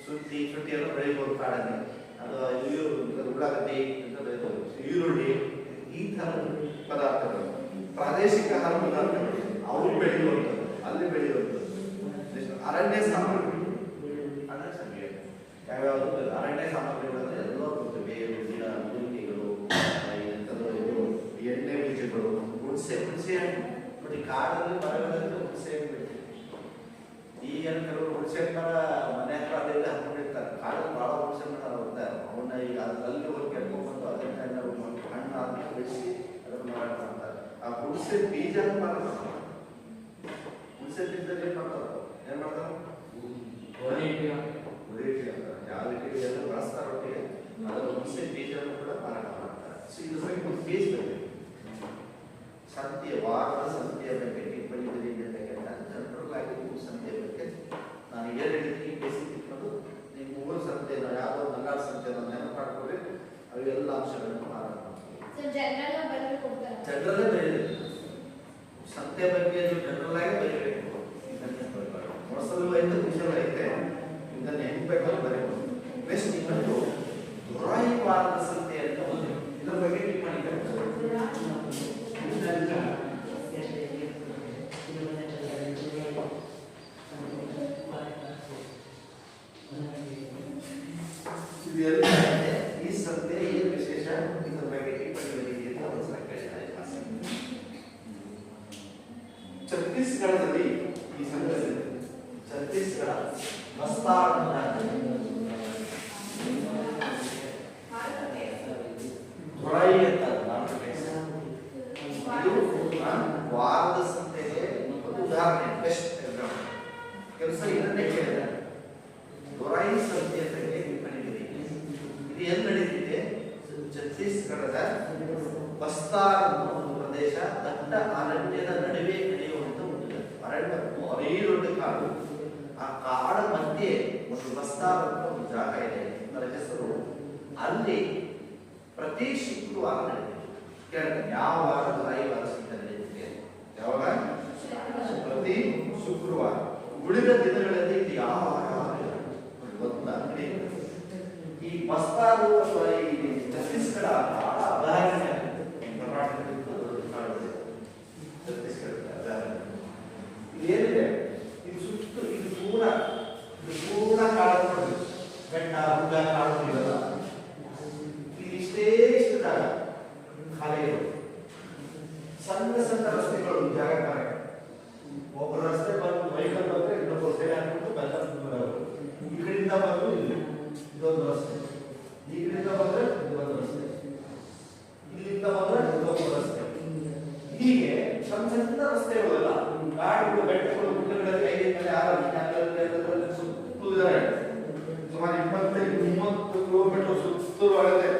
ಶುಂಠಿ ಎಲ್ಲ ಬೆಳಿಬೋದು ಕಾಡಲ್ಲಿ. ಅದು ಉಳ್ಳಾಗಡ್ಡಿ, ಈರುಳ್ಳಿ, ಈ ಥರ ಪದಾರ್ಥಗಳು ಪ್ರಾದೇಶಿಕ ಆಹಾರ ಪದಾರ್ಥಗಳು ಅವರು ಬೆಳೆಯುವಂಥದ್ದು, ಅಲ್ಲಿ ಬೆಳೆಯುವಂಥದ್ದು. ಅರಣ್ಯ ಸಾಮಗ್ರಿಗಳು, ಯಾವ್ಯಾವುದು ಅರಣ್ಯ ಸಾಮಗ್ರಿಗಳಂದ್ರೆ ಎಲ್ಲ ಬೇರು, ಗಿಡ, ಮೂಲಿಕೆಗಳು, ಎಣ್ಣೆ ಬೀಜಗಳು, ಹುಣಸೆ ನೋಡಿ ಕಾಡಲ್ಲಿ ಮರಗಳಲ್ಲಿ ಹುಣಸೆ ಈಗ ಕೆಲವರು ಹುಣಸೆ ಮರ ಮನೆ ಹತ್ರ ಅದೆಲ್ಲ ಹಾಕೊಂಡಿರ್ತಾರೆ. ಕಾಡಲ್ಲಿ ಬಹಳ ಹುಣಸೆ ಮರ ಹೋಗ್ತಾರೆ. ಅವನ್ನ ಈಗ ಅದರಲ್ಲಿ ಹೋಗಿ ಕೆರ್ಕೊಂಡ್ಬಂದು ಅದನ್ನ ಹಣ್ಣು ಆದ್ಮೇಲೆ ಬಿಡಿಸಿ ಅದನ್ನು ಮಾರಾಟ ಮಾಡ್ತಾರೆ. ಆ ಹುಣಸೆ ಬೀಜ ಮಾರಾಟ ಮಾಡ್ತಾರೆ. ಹುಣಸೆ ಬೀಜದಲ್ಲಿ ಏನ್ ಮಾಡ್ತಾರೆ? ಅದರ ಹುಣಸೆ ಬೀಜವನ್ನು ಕೂಡ ಮಾರಾಟ ಮಾಡ್ತಾರೆ. ಸೊ ಇದು ಬಗ್ಗೆ ಒಂದು ಪೇಜ್ ಬರಬೇಕು. ಸಂತೆಯ ವಾರದ ಸಂತೆಯ ಬಗ್ಗೆ ಟಿಪ್ಪಣಿ ಬರೀಬೇಕಂತ ಜನರಲ್ ಆಗಿ ಸಂತೆಯ ಬಗ್ಗೆ ನಾನು ಏನು ಹೇಳಿದ್ದೀನಿ ಬೇಸಿಕ್ ಇಟ್ಕೊಂಡು ನೀವು ಮೂರು ಸಂತೆ ಯಾವುದೋ ನಲ್ಲಾರು ಸಂತೆ ನೆನಪು ಮಾಡ್ಕೊಂಡ್ರೆ ಅವೆಲ್ಲ ಅಂಶಗಳನ್ನು ಮಾರಾಟ ಮಾಡ್ತೀವಿ. ಜನರಲ್ಲೇ ಬರೀಬೇಕು. ಸಂತೆ ಬಗ್ಗೆ ಜನರಲ್ ಆಗಿ ಬರೀಬೇಕು. ಮೊಸರು ಐತೆ ಕುಶಲ ಐತೆ ಇದನ್ನು ಹೆಂಗ್ ಬೇಕಾದ್ರೂ ಬರೀಬೇಕು. ನೆಕ್ಸ್ಟ್ ಇನ್ನೊಂದು ದೊರಾಯಿ ವಾರದ ಸಂತೆ ಅಂತ ಒಂದು ಇದರ ಬಗ್ಗೆ ಟಿಪ್ಪಣಿ ಇದೆಲ್ಲ ಈ ಸಂತೆ ಏನು ವಿಶೇಷ ಇದರ ಬಗ್ಗೆ ಟಿಪ್ಪಣಿ ಬರೀರಿ ಅಂತ ಒಂದು ಸಲ ಕೇಳಿದ್ದಾರೆ. ಛತ್ತೀಸ್ಗಢದಲ್ಲಿ ಈ ಸಂತೆ ಛತ್ತೀಸ್ಗಢ ಬಸ್ತಾರ್ ದೊರಾಯಿ ಅಂತ ವಾರದ ಸಂತೆಗೆ ಒಂದು ಉದಾಹರಣೆ ಬೆಸ್ಟ್ ಎಕ್ಸಾಂಪಲ್. ಕೆಲಸ ಇದನ್ನೇ ಕೇಳಿದೆ ದೊರಾಯಿ ಸಂತೆ ಅಂತ ಟಿಪ್ಪಣಿ ಬರೀರಿ. ಇದು ಎಲ್ಲಿ ನಡೀತಿದೆ? ಛತ್ತೀಸ್ಗಢದ ಬಸ್ತಾರ್ ಅನ್ನೋ ಒಂದು ಪ್ರದೇಶ ದಟ್ಟ ಅರಣ್ಯದ ನಡುವೆ ನಡೆಯುವಂತ ಒಂದು ಅರಣ್ಯ, ಅದೇ ದೊಡ್ಡ ಕಾಡು. ಆ ಕಾಡ ಮಧ್ಯೆ ಒಂದು ಬಸ್ತಾರ್ ಅಂತ ಒಂದು ಜಾಗ ಇದೆ, ಅದರ ಹೆಸರು. ಅಲ್ಲಿ ಪ್ರತಿ ಶುಕ್ರವಾರ ನಡೆಯುತ್ತೆ. ಕೇಳ್ತೇನೆ ಯಾವ ವಾರ ದೊರಾಯಿ ವಾರ ಸಂತೆ ನಡೆಯುತ್ತೆ? ಯಾವಾಗ? ಪ್ರತಿ ಶುಕ್ರವಾರ. ಉಳಿದ ದಿನಗಳಲ್ಲಿ ಇದು ಯಾವ ವಾರ? ಒಂದು ಅಂಗಡಿ. ಈ ಬಸ್ತಾರು ಅಥವಾ ಈ ಛತ್ತೀಸ್ಗಢ ಬಹಳ ಅಭಯಾರಣ್ಯ ಛತ್ತೀಸ್ಗಢ ಅಭಯಾರಣ್ಯ. ಇದೇನಿದೆ ಇದು ಸುತ್ತ ಇದು ಪೂರ್ಣ ಕಾಡು ನೋಡಿ, ಬೆಟ್ಟ ಹುಡ್ಡ ಕಾಡು ಇರಲ್ಲ. ಇಲ್ಲಿ ಇಷ್ಟು ಜಾಗ ಖಾಲಿ ಇರೋದು. ಸಣ್ಣ ಸಣ್ಣ ರಸ್ತೆಗಳು ಜಾಗ ಖಾಲಿ. ಒಬ್ಬರು ರಸ್ತೆ ಬಂದು ವೆಹಿಕಲ್ ಬಂದ್ರೆ ಇನ್ನೊಬ್ಬರು ಸೈಡ್ ಹಾಕ್ಬಿಟ್ಟು ಈ ಕಡೆಯಿಂದ ಬಂದು ಇಲ್ಲಿ ಇದೊಂದು ರಸ್ತೆ, ಈ ಕಡೆಯಿಂದ ಬಂದ್ರೆ ಇದೊಂದು ರಸ್ತೆ, ಇಲ್ಲಿಂದ ಬಂದ್ರೆ ಇದೊಂದು ರಸ್ತೆ. ಹೀಗೆ ಸಣ್ಣ ಸಣ್ಣ ರಸ್ತೆಗಳೆಲ್ಲ ಕಾಡುಗಳು, ಬೆಟ್ಟಗಳು, ಗುಡ್ಡಗಳಲ್ಲಿ ಸುತ್ತಲಿದ್ದಾರೆ. ಸುಮಾರು 25-30 ಕಿಲೋಮೀಟರ್ ಸುತ್ತಲೂ ಆಗುತ್ತೆ.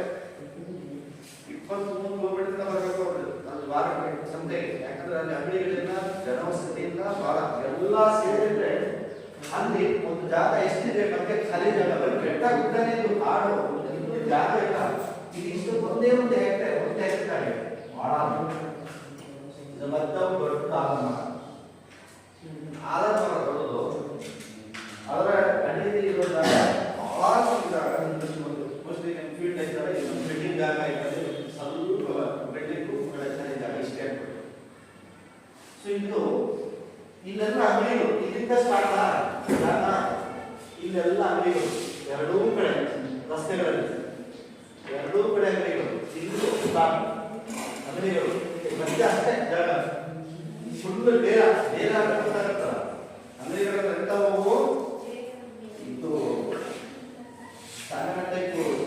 23 ಕಿಲೋಮೀಟರ್ ಬರಬೇಕು ಅಲ್ಲಿ ವಾರಕ್ಕೆ ಸಂತೆಗೆ. ಯಾಕಂದ್ರೆ ಅಲ್ಲಿ ಅಂಗಡಿಗಳಿಂದ ಜನವಸತಿ ಇಲ್ಲ, ಬಹಳ ಎಲ್ಲ ಸೇರಿದ್ರೆ ಅಲ್ಲಿ ಒಂದು ಜಾಗ ಎಷ್ಟಿದೆ ಮತ್ತೆ ಖಾಲಿ ಜಾಗ ಬರೀ ಬೆಟ್ಟ ಗುಡ್ಡನೇ ಇದು ಕಾಡು, ಇನ್ನೂ ಜಾಗ ಇಲ್ಲ. ಇದು ಇಷ್ಟು ಒಂದೇ ಒಂದು ಹೆಕ್ಟೇರ್ ಬಹಳ ಇದು ಮತ್ತೊಂದು ದೊಡ್ಡ ಆಲಮರ ದೊಡ್ಡದು. ಅದರ ಅಡಿಯಲ್ಲಿ ಇರೋ ಜಾಗ ಬಹಳ ಜಾಗ ಮೋಸ್ಟ್ಲಿ ಫೀಲ್ಡ್ ಐತಾರೆ, ಇನ್ನೊಂದು ಬಿಲ್ಡಿಂಗ್ ಜಾಗ ಐತಾರೆ, ಸ್ವಲ್ಪ ಬಿಲ್ಡಿಂಗು ಜಾಗ ಇಷ್ಟೇ. ಸೊ ಇದು ಇಲ್ಲೆಲ್ಲ ಅಂಗಡಿಗಳು ಇಲ್ಲಿಂದ ಸ್ಟಾರ್ಟ್ ಜಾಗ, ಇಲ್ಲೆಲ್ಲ ಅಂಗಡಿಗಳು ಎರಡೂ ಕಡೆ ರಸ್ತೆಗಳಲ್ಲಿ ಎರಡೂ ಕಡೆ ಅಂಗಡಿಗಳು, ಇಲ್ಲೂ ಸ್ಟಾರ್ಟ್ ಅಂಗಡಿಗಳು ಮತ್ತೆ ಅಷ್ಟೇ ಜಾಗ ಫುಲ್ ಡೇರ ಗೊತ್ತಾಗತ್ತಲ್ಲ. ಅಂಗಡಿಗಳು ಎಂತವು? ಇದು ಸಣ್ಣ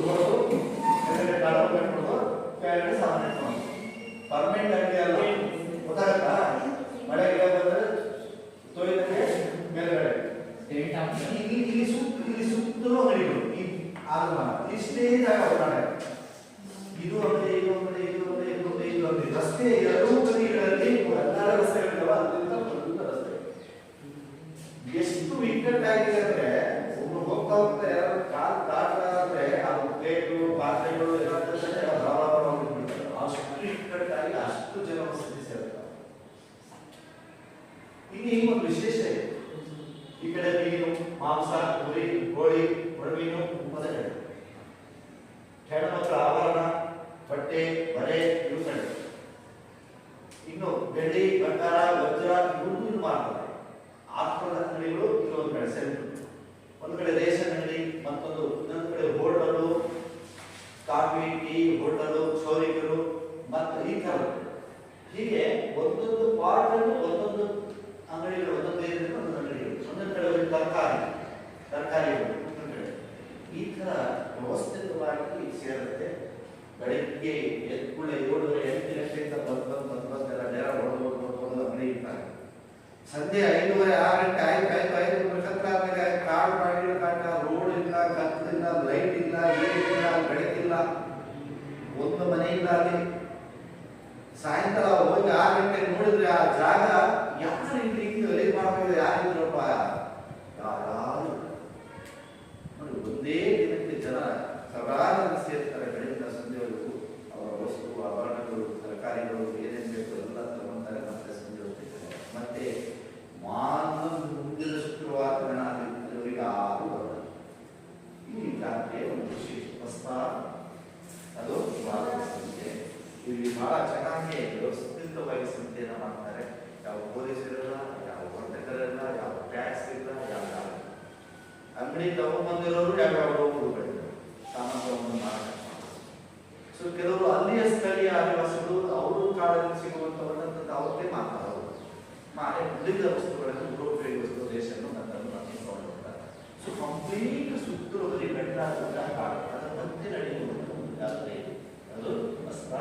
ರೋಡು, ಕೆಳಗಡೆ ಕಾಳು ಕಟ್ಬಿಡೋದು, ಕೆಳಗಡೆ ಸಾಮಾನು ಇಟ್ಕೊಂಡು ಪರ್ಮನೆಂಟ್ ಅಂಗಡಿ ಅಲ್ಲ. ಗೊತ್ತಾಗತ್ತಾ? ಮಳೆ ಗಿಡ ಬಂದ್ರೆ ತೊಯ್ದರೆ ಮೇಲ್ಗಡೆ ಇಲ್ಲಿ ಸುತ್ತಲೂ ಅಂಗಡಿಗಳು. ಈ ಆಲ್ಮಾನ ಇಷ್ಟೇ ಜಾಗ ಹೊರಗಡೆ ಇದು ಅಂಗಡಿ, ಇದು ಅಂಗಡಿ, ಇದು ಅಂಗಡಿ, ಇದು ಅಂಗಡಿ, ಇದು ಅಂಗಡಿ. ರಸ್ತೆ ಎರಡೂ ಬದಿಗಳಲ್ಲಿ ಎಲ್ಲ ರಸ್ತೆಗಳಿದಾವ, ಅದರಿಂದ ಫುಲ್ ರಸ್ತೆ. ಎಷ್ಟು ಇಕ್ಕಟ್ಟಾಗಿದೆ ಅಂದ್ರೆ ಒಬ್ರು ಹೋಗ್ತಾ ಹೋಗ್ತಾ ಯಾರು ಕಾಲು ದಾಟಲಾದ್ರೆ ಅದು ಪ್ಲೇಟು ಪಾತ್ರೆಗಳು ಎಲ್ಲ ಅಷ್ಟು ಇಕ್ಕಟ್ಟಾಗಿ ಅಷ್ಟು ಜನ ವಸತಿ ಸೇರ್ತಾರೆ. ಇಲ್ಲಿ ಒಂದು ವಿಶೇಷ ಇದೆ. ಈ ಕಡೆ ಮೀನು, ಮಾಂಸ, ಕುರಿ, ಕೋಳಿ, ಒಣಮೀನು, ಪದಗಳು, ಹೆಣ್ಮಕ್ಳ ಆಭರಣ, ಬಟ್ಟೆ, ಬರೆ ಇವು ಕಡೆ. ಇನ್ನು ಬೆಳ್ಳಿ, ಬಂಗಾರ, ವಜ್ರ ಇವು ಮಾಡ್ತಾರೆ. ಆತ್ಮದ ಅಂಗಡಿಗಳು ಇನ್ನೊಂದು ಕಡೆ ಸೆಂಟ್ರು. ಒಂದು ಕಡೆ ರೇಷನ್ ಅಂಗಡಿ, ಇನ್ನೊಂದು ಕಡೆ ಹೋಟೆಲು, ಕಾಫಿ ಟೀ ಹೋಟೆಲು, ಕ್ಷೌರಿಕರು ಮತ್ತು ಈ ತರ. ಹೀಗೆ ಒಂದೊಂದು ಪಾರ್ಟ್ ಅನ್ನು ಒಂದೊಂದು ಅಂಗಡಿಗಳು, ಒಂದೊಂದು ಏರಿಯಾದಲ್ಲಿ ಒಂದೊಂದು ಅಂಗಡಿಗಳು, ಒಂದೊಂದು ಕಡೆ ತರಕಾರಿಗಳು, ಈ ತರ ವ್ಯವಸ್ಥಿತವಾಗಿ ಸೇರುತ್ತೆ. ಬೆಳಿಗ್ಗೆ ಎದ್ಕೂಳೆ 7-8 ಗಂಟೆಯಿಂದ ಬಂದೆಲ್ಲ ನೇರ ಹೊಡೆದು ಅಂಗಡಿ ಇರ್ತಾರೆ. ಸಂಜೆ 5:30-6 ಗಂಟೆ ಆಯ್ತು ಕತ್ಲಾದ್ಮೇಲೆ ಕಾಡು ಮಾಡಿರೋ ಕಾಟ, ರೋಡ್ ಇಲ್ಲ, ಕತ್ಲಿಲ್ಲ, ಲೈಟ್ ಇಲ್ಲ, ಏನಿಲ್ಲ, ಬೆಳಗ್ಗೆ ಯಾರು ನೋಡಿ, ಒಂದೇ ದಿನಕ್ಕೆ ಜನ ಸಾವಿರಾರು ಸೇರ್ತಾರೆ. ಬೆಳಗಿನ ಸಂಜೆವರೆಗೂ ಅವರ ವಸ್ತು, ಆಭರಣಗಳು, ತರಕಾರಿಗಳು, ಏನೇನು ಬೇಕು ಎಲ್ಲ ತಗೊಂತಾರೆ. ಮತ್ತೆ ಸಂಜೆ ಹೋಗ್ತಿರ್ತಾರೆ. ಮತ್ತೆ ಮುಂದಿನ ಶುಕ್ರವಾರ ದಿನವರಿಗೆ ಯಾರು ಬರೋದು. ಈ ಜಾತ್ರೆ ಒಂದು ವಿಶೇಷ ಪ್ರಸ್ತಾವ. ಅದು ವಾರದ ಸಂತೆ. ಇಲ್ಲಿ ಬಹಳ ಚೆನ್ನಾಗಿ ವ್ಯವಸ್ಥಿತವಾಗಿ ಸಂತೆಯನ್ನು ಮಾಡ್ತಾರೆ. ಯಾವ ಪೊಲೀಸರಿಲ್ಲ, ಯಾವ ಹೊರಟಕರಿಲ್ಲ, ಯಾವ ಟ್ಯಾಕ್ಸ್ ಇಲ್ಲ, ಯಾವ ಅಂಗಡಿ ತಗೊಂಡ್ಬಂದಿರೋರು ಯಾವ್ಯಾವ ಹುಡುಗರು ಸಾಮಾನ್ಯವನ್ನು ಮಾರಾಟ. ಸೊ ಕೆಲವರು ಅಲ್ಲಿಯ ಸ್ಥಳೀಯ ಆದಿವಾಸಿಗಳು ಅವರು ಕಾಡಲ್ಲಿ ಸಿಗುವಂತವನ್ನ ಅವ್ರದ್ದೇ ಮಾತಾಡೋರು ಮಾಡಿ ಉಳಿದ ವಸ್ತುಗಳನ್ನು ಯುರೋಪಿಯನ್ ವಸ್ತು ದೇಶವನ್ನು ತಗೊಂಡು ಹೋಗ್ತಾರೆ. ಸೊ ಕಂಪ್ಲೀಟ್ ಸುತ್ತೂರಲ್ಲಿ ಬೆಟ್ಟ ಗುಡ್ಡ ಕಾಡು, ಅದರ ಮಧ್ಯೆ ನಡೆಯುವುದು ಜಾತ್ರೆ. ಅದು ಬಸ್ತಾ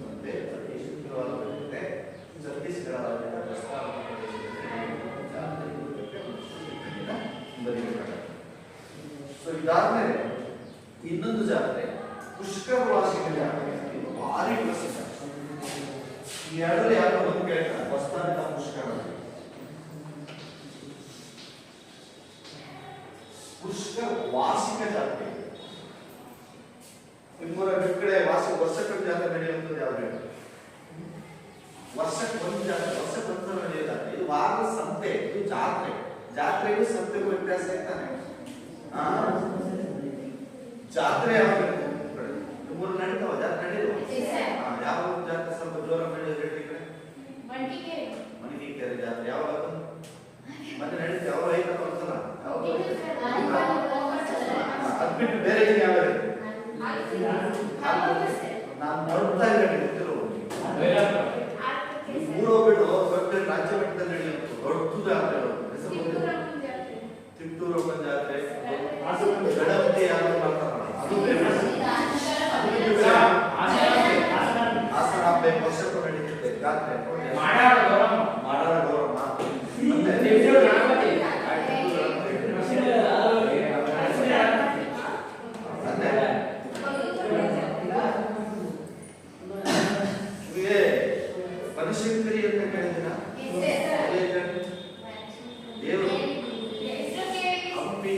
ಸಂತೆ. ಪ್ರತಿ ಶುಕ್ರವಾರ ಬರುತ್ತೆ. ಛತ್ತೀಸ್ಗಢ ರಾಜ್ಯದ ಬಸ್ತಾ ಜಾತ್ರೆ ಬರೀಬೇಕಾಗುತ್ತೆ. ಸೊ ಇದಾದ್ಮೇಲೆ ಇನ್ನೊಂದು ಜಾತ್ರೆ ಪುಷ್ಕರ ವಾರ್ಷಿಕ ಜಾತ್ರೆ. ಇದು ಭಾರಿ ಪ್ರಸಿದ್ಧ. ಈ ಎರಡರಲ್ಲಿ ಯಾರೋ ಒಂದು ಕೇಳ್ತಾರೆ, ಬಸ್ತಾನಿಂದ ಪುಷ್ಕರ. ಪುಷ್ಕರ ವಾರ್ಷಿಕ ಜಾತ್ರೆ. ನಿಮ್ಮೂರ ಕಡೆ ವರ್ಷಕ್ಕೊಂದು ಜಾತ್ರೆ ನಡೆಯುವಂಥದ್ದು ಯಾವ್ದು? ವರ್ಷಕ್ಕೊಂದು ಜಾತ್ರೆ, ವರ್ಷಕ್ಕೊಂದು ನಡೆಯೋ ಜಾತ್ರೆ. ಇದು ವಾರದ ಸಂತೆ, ಇದು ಜಾತ್ರೆ. ಜಾತ್ರೆಗೂ ಸಂತೆಗೂ ವ್ಯತ್ಯಾಸ ಇರ್ತಾನೆ. ಜಾತ್ರೆ ಯಾವ್ದು? ನಿಮ್ಮೂರು ನಡೀತಾವ ಜಾತ್ರೆ? ನಡೆಯುವ ಯಾವ ಜಾತ್ರೆ ಸ್ವಲ್ಪ ಜೋರಾಗಿ ನಡೆಯೋದು? ಮಣಿಕೆರೆ ಜಾತ್ರೆ ಯಾವಾಗ ಮತ್ತೆ ನಡೀತು? ಯಾವ ಐತಪ್ಪ ಅನ್ಸಲ್ಲ. ಅದ್ ಬಿಟ್ಟು ಬೇರೆ ಯಾವ ನಾನು ನೋಡ್ತಾ ಇದ್ದೇನೆ. ಗೊತ್ತಿರೋ ಊರೋಗ್ಬಿಟ್ಟು ದೊಡ್ಡ ರಾಜ್ಯ ಮಟ್ಟದಲ್ಲಿ ನಡೆಯುವಂಥದ್ದು ದೊಡ್ಡ ಜಾತ್ರೆ. ತಿಪ್ಟೂರಪ್ಪನ ಜಾತ್ರೆ, ಗಣಪತಿ ಯಾರು ಮಾಡ್ತಾರಲ್ಲ ಅದು ಹಾಸನ ವರ್ಷಕ್ಕೂ ನಡೀತಿದೆ ಜಾತ್ರೆ. ಮಾಡಾಳ ಗೌರಮ್ಮ ಬನಶಂಕರಿ ಅಂತ ಕೇಳಿದಿರ? ದೇವರು ಹಂಪಿ,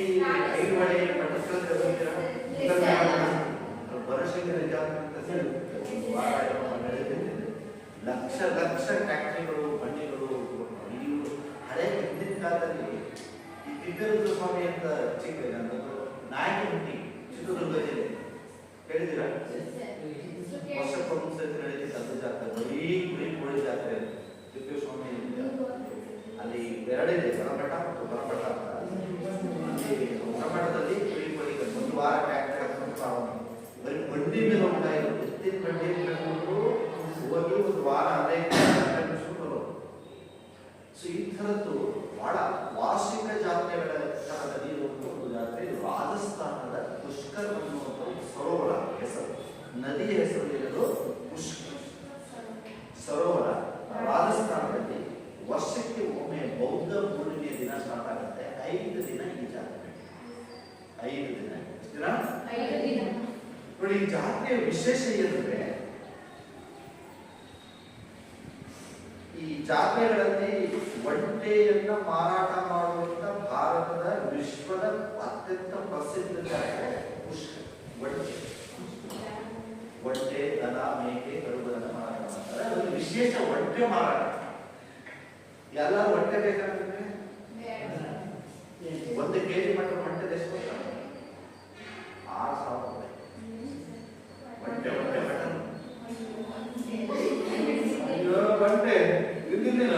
ಐಹೊಳೆ, ಪಟ್ಟದಕಲ್ಲು ಬನಶಂಕರಿ ಜಾತ್ರೆ ಲಕ್ಷ ಲಕ್ಷ ಟ್ಯಾಕ್ಟರಿಗಳು, ಬಂಡಿಗಳು. ಹಳೆ ಹಿಂದಿನ ಕಾಲದಲ್ಲಿ ಈ ತಿಪ್ಪೇರುದ್ರ ಸ್ವಾಮಿ ಅಂತ ಚಿಕ್ಕ ನಾಯಕನಹಟ್ಟಿ ಚಿತ್ರದುರ್ಗ ಜಿಲ್ಲೆ ಕೇಳಿದಿರ? ವರ್ಷಕ್ಕೊಂದು ಸತಿ ನಡೆಯುತ್ತೆ ಅದು ಜಾತ್ರೆ. ಬರೀ ಕುರಿ ಕೋಳಿ ಜಾತ್ರೆ. ತಿಪ್ಪೇಶ್ವರ ಸ್ವಾಮಿ ಅಲ್ಲಿ ಎರಡಿದೆ, ಹೊರಮಠ ಮತ್ತು ಹೊರಮಠ ಅಂತ. ಅಲ್ಲಿ ಹೊರಮಠದಲ್ಲಿ ಕುರಿ ಕೋಳಿ ಒಂದು ವಾರ ಟ್ಯಾಕ್ಟರ್ ಹಾಕೊಂಡು ಬರೀ ಬಂಡಿ ಮೇಲೆ ಹೋಗ್ತಾ ಇದ್ರು. ಎತ್ತಿನ ಬಂಡಿ ಹೋಗಿ ಒಂದು ವಾರ ಅದೇ ಬರೋದು. ಸೊ ಈ ಥರದ್ದು ಬಹಳ ವಾರ್ಷಿಕ ಜಾತ್ರೆಗಳ ತರದಲ್ಲಿ ಒಂದು ಜಾತ್ರೆ. ಇದು ರಾಜಸ್ಥಾನದ ಪುಷ್ಕರ್ ಅನ್ನುವಂಥ ಸರೋವರ ಹೆಸರು, ನದಿಯ ಹೆಸರು ಇರೋದು ಪುಷ್ಕರ್ ಸರೋವರ. ರಾಜಸ್ಥಾನದಲ್ಲಿ ವರ್ಷಕ್ಕೆ ಒಮ್ಮೆ ಬೌದ್ಧ ಪೂರ್ಣಿಮೆಯ ದಿನ ಸ್ಟಾರ್ಟ್ ಆಗುತ್ತೆ. 5 ದಿನ ಈ ಜಾತ್ರೆ. 5 ದಿನ. ಎಷ್ಟು ದಿನ? 5 ದಿನ. ನೋಡಿ, ಈ ಜಾತ್ರೆಯ ವಿಶೇಷ ಏನಂದ್ರೆ, ಈ ಜಾತ್ರೆಗಳಲ್ಲಿ ಒಂಟೆಯನ್ನ ಮಾರಾಟ ಮಾಡುವಂತ ಭಾರತದ ವಿಶ್ವದ ಅತ್ಯಂತ ಪ್ರಸಿದ್ಧ ಜಾತ್ರೆ ಪುಷ್ಕರ. ಒಂಟೆ, ದನ, ಮೇಕೆ, ಕರುಗಳನ್ನು ಮಾರಾಟ ಮಾಡ್ತಾರೆ. ಅದೊಂದು ವಿಶೇಷ ಒಂಟೆ ಮಾರಾಟ. ಎಲ್ಲರೂ ಒಂಟೆ ಬೇಕಾಗುತ್ತೆ. 1 kg ಮಟ್ಟ ಒಂಟೆ ಎಷ್ಟು ಕೊಡ್ತಾರೆ? 6,000 ರೂಪಾಯಿ. ಒಂಟೆ ಮಟನ್ ಒಂಟೆ ಇಲ್ಲಿನ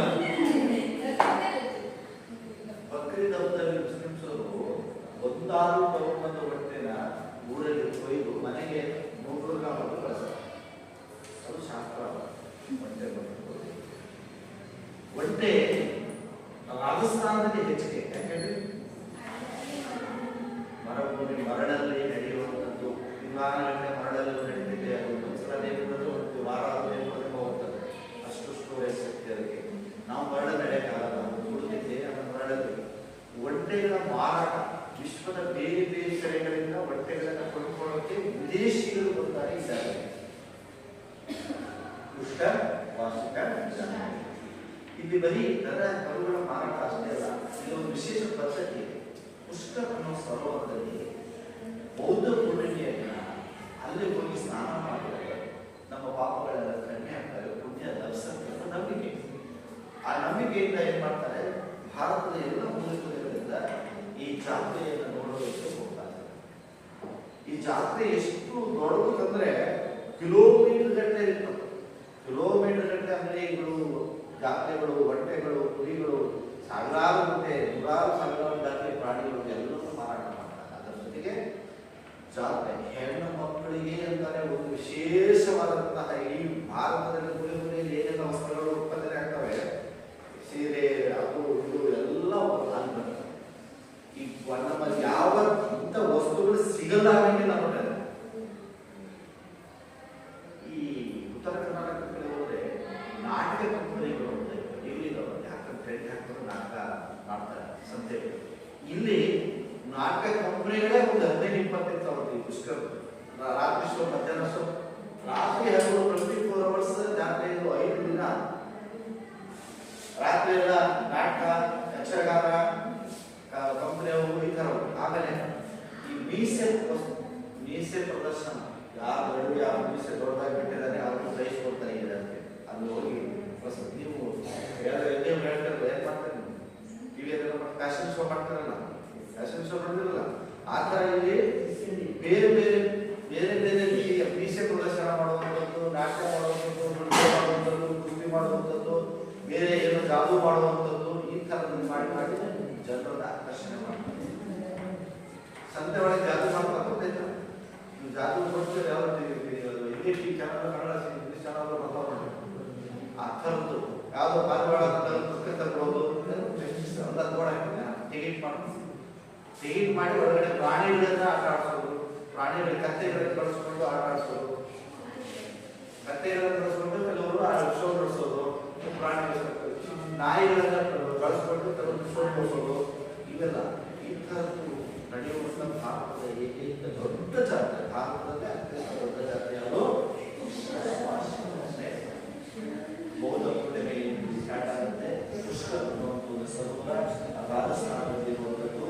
ಬಕ್ರೀದ್ ಹಬ್ಬದಲ್ಲಿ ಮುಸ್ಲಿಮ್ಸರು 1 ತಗೊಂಬಂದ ಹೊಟ್ಟೆನ ಊರಲ್ಲಿ ಕೊಯ್ದು ಮನೆಗೆ 300 ಗ್ರಾಮ್ ಅಂತ ಕಳಿಸ್ತಾರೆ. ಅದು ಶಾಸ್ತ್ರ. ಒಂಟೆ ರಾಜಸ್ಥಾನದಲ್ಲಿ ಹೆಚ್ಚಿಗೆ. ಯಾಕಂದ್ರೆ ಮರಳಲ್ಲಿ ನಡೆಯುವಂಥದ್ದು, ವಿಮಾನಗಳ ಮರಳಲ್ಲಿ ನಡೀತಿದೆ. ಅದು ಒಂದ್ಸಲ ನೇಮದ್ದು ಒಂದು ವಾರ ಹೋಗ್ತದೆ. ಅಷ್ಟು ಸ್ಟೋರೇಜ್ ಶಕ್ತಿ ಅದಕ್ಕೆ. ನಾವು ಮರಳ ನಡೆಯಕ್ಕಾಗಲ್ಲ, ಉಳಿದಿದ್ದೆ ಅದರ ಮರಳಲ್ಲಿ. ಒಂಟೆಗಳ ಮಾರಾಟ ವಿಶ್ವದ ಬೇರೆ ಬೇರೆ ಕಡೆಗಳಿಂದ ಒಂಟೆಗಳನ್ನು ಕೊಂಡ್ಕೊಳ್ಳೋಕೆ ವಿದೇಶಿಗಳು ಬರ್ತಾರೆ. ಇದ್ದಾರೆ ಪುಷ್ಕರ ವಾರ್ಷಿಕ ಜಾತ್ರೆ. ಇಲ್ಲಿ ಬರೀ ದನ ಕರುಗಳ ಮಾರಾಟ ಅಷ್ಟೇ ಅಲ್ಲ, ಇಲ್ಲಿ ಒಂದು ವಿಶೇಷ ಪದ್ಧತಿ ಇದೆ. ಪುಷ್ಕರ ಅನ್ನೋ ಸರೋವರದಲ್ಲಿ ಬೌದ್ಧ ಪೂರ್ಣಿಮೆಯನ್ನ ಅಲ್ಲಿ ಹೋಗಿ ಸ್ನಾನ ಮಾಡಿದರೆ ನಮ್ಮ ಪಾಪಗಳೆಲ್ಲ ಕಡಿಮೆ ಆಗ್ತವೆ, ಪುಣ್ಯ ಲಭಿಸುತ್ತೆ ಅಂತ ನಂಬಿಕೆ. ಆ ನಂಬಿಕೆಯಿಂದ ಏನ್ ಮಾಡ್ತಾರೆ, ಭಾರತದ ಎಲ್ಲ ಮೂಲಗಳಿಂದ ಈ ಜಾತ್ರೆಯನ್ನು ನೋಡೋದಕ್ಕೆ ಹೋಗ್ತಾರೆ. ಈ ಜಾತ್ರೆ ಎಷ್ಟು ದೊಡ್ಡದಂದ್ರೆ ಕಿಲೋಮೀಟರ್ ಗಟ್ಟಲೆ ಇರ್ತದೆ. ಕಿಲೋಮೀಟರ್ ಗಟ್ಟಲೆ ಅಂಗಡಿಗಳು, ಜಾತ್ರೆಗಳು, ಹೊಟ್ಟೆಗಳು, ಕುರಿಗಳು, ಸಾವಿರಾರು ಗಂಟೆ, ನೂರಾರು ಸಾವಿರಾರು ಜಾತಿಯ ಪ್ರಾಣಿಗಳು ಎಲ್ಲವೂ ಮಾರಾಟ ಮಾಡ್ತಾರೆ. ಅದರ ಜೊತೆಗೆ ಜಾತ್ರೆ ಹೆಣ್ಣು ಮಕ್ಕಳಿಗೆ ಅಂತಾನೆ ಒಂದು ವಿಶೇಷವಾದಂತಹ ಈ ಭಾರತದಲ್ಲಿ ಮನೆಯಲ್ಲಿ ಏನೆಲ್ಲ ವಸ್ತ್ರಗಳು ಉತ್ಪಾದನೆ ಆಗ್ತವೆ, ಸೀರೆ ಅದು ಇದು ಎಲ್ಲ ಅಲ್ಲಿ ಬರ್ತವೆ. ಈ ನಮ್ಮಲ್ಲಿ ಯಾವ ಇಂಥ ವಸ್ತುಗಳು ಸಿಗಲಾರಂಗೆ ನಮ್ಮ ಈ ಉತ್ತರ ಕರ್ನಾಟಕ ಕಡೆ ಹೋದ್ರೆ ನಾಟಕ ಕಂಪನಿಗಳು ಇಲ್ಲಿದ್ದಾವೆ. ಯಾಕಂತ ಹೇಳಿ ಹಾಕಿದ್ರು ನಾಟಕ ಮಾಡ್ತಾರೆ ಸಂತೆಗಳು. ಇಲ್ಲಿ ನಾಟಕ ಕಂಪನಿಗಳೇ ಒಂದು 15-20 ಇರ್ತಾವೆ. ಈ ಪುಷ್ಕರ ರಾತ್ರಿ ಶೋ, ಮಧ್ಯಾಹ್ನ ಶೋ, ರಾತ್ರಿ 24 hours ಜಾತ್ರೆ. 5 ದಿನ ರಾತ್ರಿ ಎಲ್ಲ ನಾಟಕ, ಯಕ್ಷಗಾನ ಕಂಪನಿಯವರು ಈ ಥರ. ಆಮೇಲೆ ಈ ಮೀಸೆ ಪ್ರದರ್ಶನ, ಯಾವ ಮೀಸೆ ದೊಡ್ಡದಾಗಿ ಬಿಟ್ಟಿದ್ದಾರೆ ಅವ್ರಿಗೆ ಪ್ರೈಸ್ ಕೊಡ್ತಾರೆ. ಅಲ್ಲಿ ಹೋಗಿ ನೀವು ಹೇಳ್ತಾರೆ ಏನ್ ಮಾಡ್ತಾರೆ, ಟಿವಿಯಲ್ಲಿ ಫ್ಯಾಷನ್ ಶೋ ಮಾಡ್ತಾರಲ್ಲ, ಫ್ಯಾಷನ್ ಶೋ ನೋಡಿರಲ್ಲ, ಆ ಥರ ಇಲ್ಲಿ ಬೇರೆ ಬೇರೆ ಬೇರೆ ಬೇರೆ ರೀತಿಯ ಮೀಸೆ ಪ್ರದರ್ಶನ ಮಾಡುವಂಥದ್ದು, ನಾಟಕ ಮಾಡುವಂಥದ್ದು, ನೃತ್ಯ ಮಾಡುವಂಥದ್ದು, ಕುಸ್ತಿ ಮಾಡುವಂಥದ್ದು, ಬೇರೆ ಏನೋ ಜಾದೂ ಮಾಡುವಂಥದ್ದು, ಈ ಥರದ್ದು ಮಾಡಿ ಮಾಡಿ ಜನರನ್ನ ಆಕರ್ಷಣೆ ಮಾಡ್ತಾರೆ. ಸಂತೆ ಒಳಗೆ ಜಾದೂ ಮಾಡ್ತಾ ಗೊತ್ತಾಯ್ತು. ನೀವು ಜಾದೂ ನೋಡ್ತೀರಿ, ಯಾವ English channel, Kannada English channel ಬರ್ತಾವ. ಆ ಥರದ್ದು ಯಾವುದೋ ಪಾರಿವಾಳ ಪುಸ್ತಕ ತಗೊಳ್ಳೋದು, ಟಿಕೆಟ್ ಮಾಡಿ ಒಳಗಡೆ ಪ್ರಾಣಿಗಳನ್ನ ಆಟ ಆಡಿಸೋದು, ಪ್ರಾಣಿಗಳ ಕತ್ತೆಗಳನ್ನು ಬಳಸ್ಕೊಂಡು ಆಟ ಆಡಿಸೋದು, ಕತ್ತೆಗಳನ್ನು ಬಳಸ್ಕೊಂಡು ಕೆಲವರು ಶೋ ನಡೆಸೋದು, ಪ್ರಾಣಿಗಳ ನಾಯಿಗಳನ್ನ ಬಳಸ್ಕೊಂಡು ಕೆಲವರು ಶೋ ನಡೆಸೋದು, ಇವೆಲ್ಲ ಈ ಥರದ್ದು ನಡೆಯುವಂಥ ಭಾರತದ ಏಕೈಕ ದೊಡ್ಡ ಜಾತ್ರೆ. ಭಾರತದಲ್ಲಿ ಅತ್ಯಂತ ದೊಡ್ಡ ಜಾತ್ರೆ ಅದು ಬೌದ್ಧ ಪೂರ್ಣಿಮೆಯಲ್ಲಿ ಸ್ಟಾರ್ಟ್ ಆಗುತ್ತೆ. ಪುಷ್ಕರ ಅನ್ನುವಂಥ ಒಂದು ಸರೋವರ ರಾಜಸ್ಥಾನದಲ್ಲಿರುವಂಥದ್ದು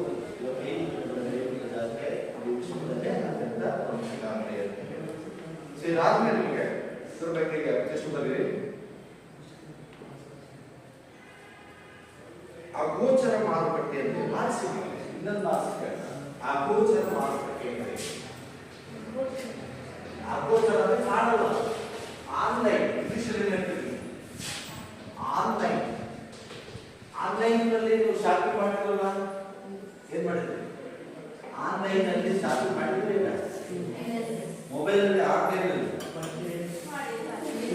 ನಡೆಯುವಂಥ ಜಾತ್ರೆ. ಅದು ವಿಶ್ವದಲ್ಲೇ ಅತ್ಯಂತ ಪ್ರಮುಖ ಜಾತ್ರೆ. ಇದಾದ್ಮೇಲೆ ನಿಮಗೆ ಇದ್ರ ಬಗ್ಗೆ ಎಷ್ಟು ಬರೀರಿ. ಅಗೋಚರ ಮಾರುಕಟ್ಟೆ ಅಂದರೆ ಮಾನಸಿಕ ಇನ್ನೊಂದು ಮಾನಸಿಕ ಅಗೋಚರ ಮಾರುಕಟ್ಟೆ ಅಂದರೆ ಅಗೋಚರ ಅಂದರೆ ಕಾಣಲ್ಲ. ಆನ್ಲೈನ್ ಇಂಗ್ಲಿಷಲ್ಲಿ ಹೇಳ್ತೀವಿ ಆನ್ಲೈನ್. ಆನ್ಲೈನ್ನಲ್ಲಿ ನೀವು ಶಾಪಿಂಗ್ ಮಾಡಿದ್ರಲ್ಲ, ಏನ್ ಮಾಡಿದ್ರಿ? ಆನ್ಲೈನ್ನಲ್ಲಿ ಶಾಪಿಂಗ್ ಮಾಡಿದ್ರೆ ಇಲ್ಲ, ಮೊಬೈಲಲ್ಲಿ ಆನ್ಲೈನಲ್ಲಿ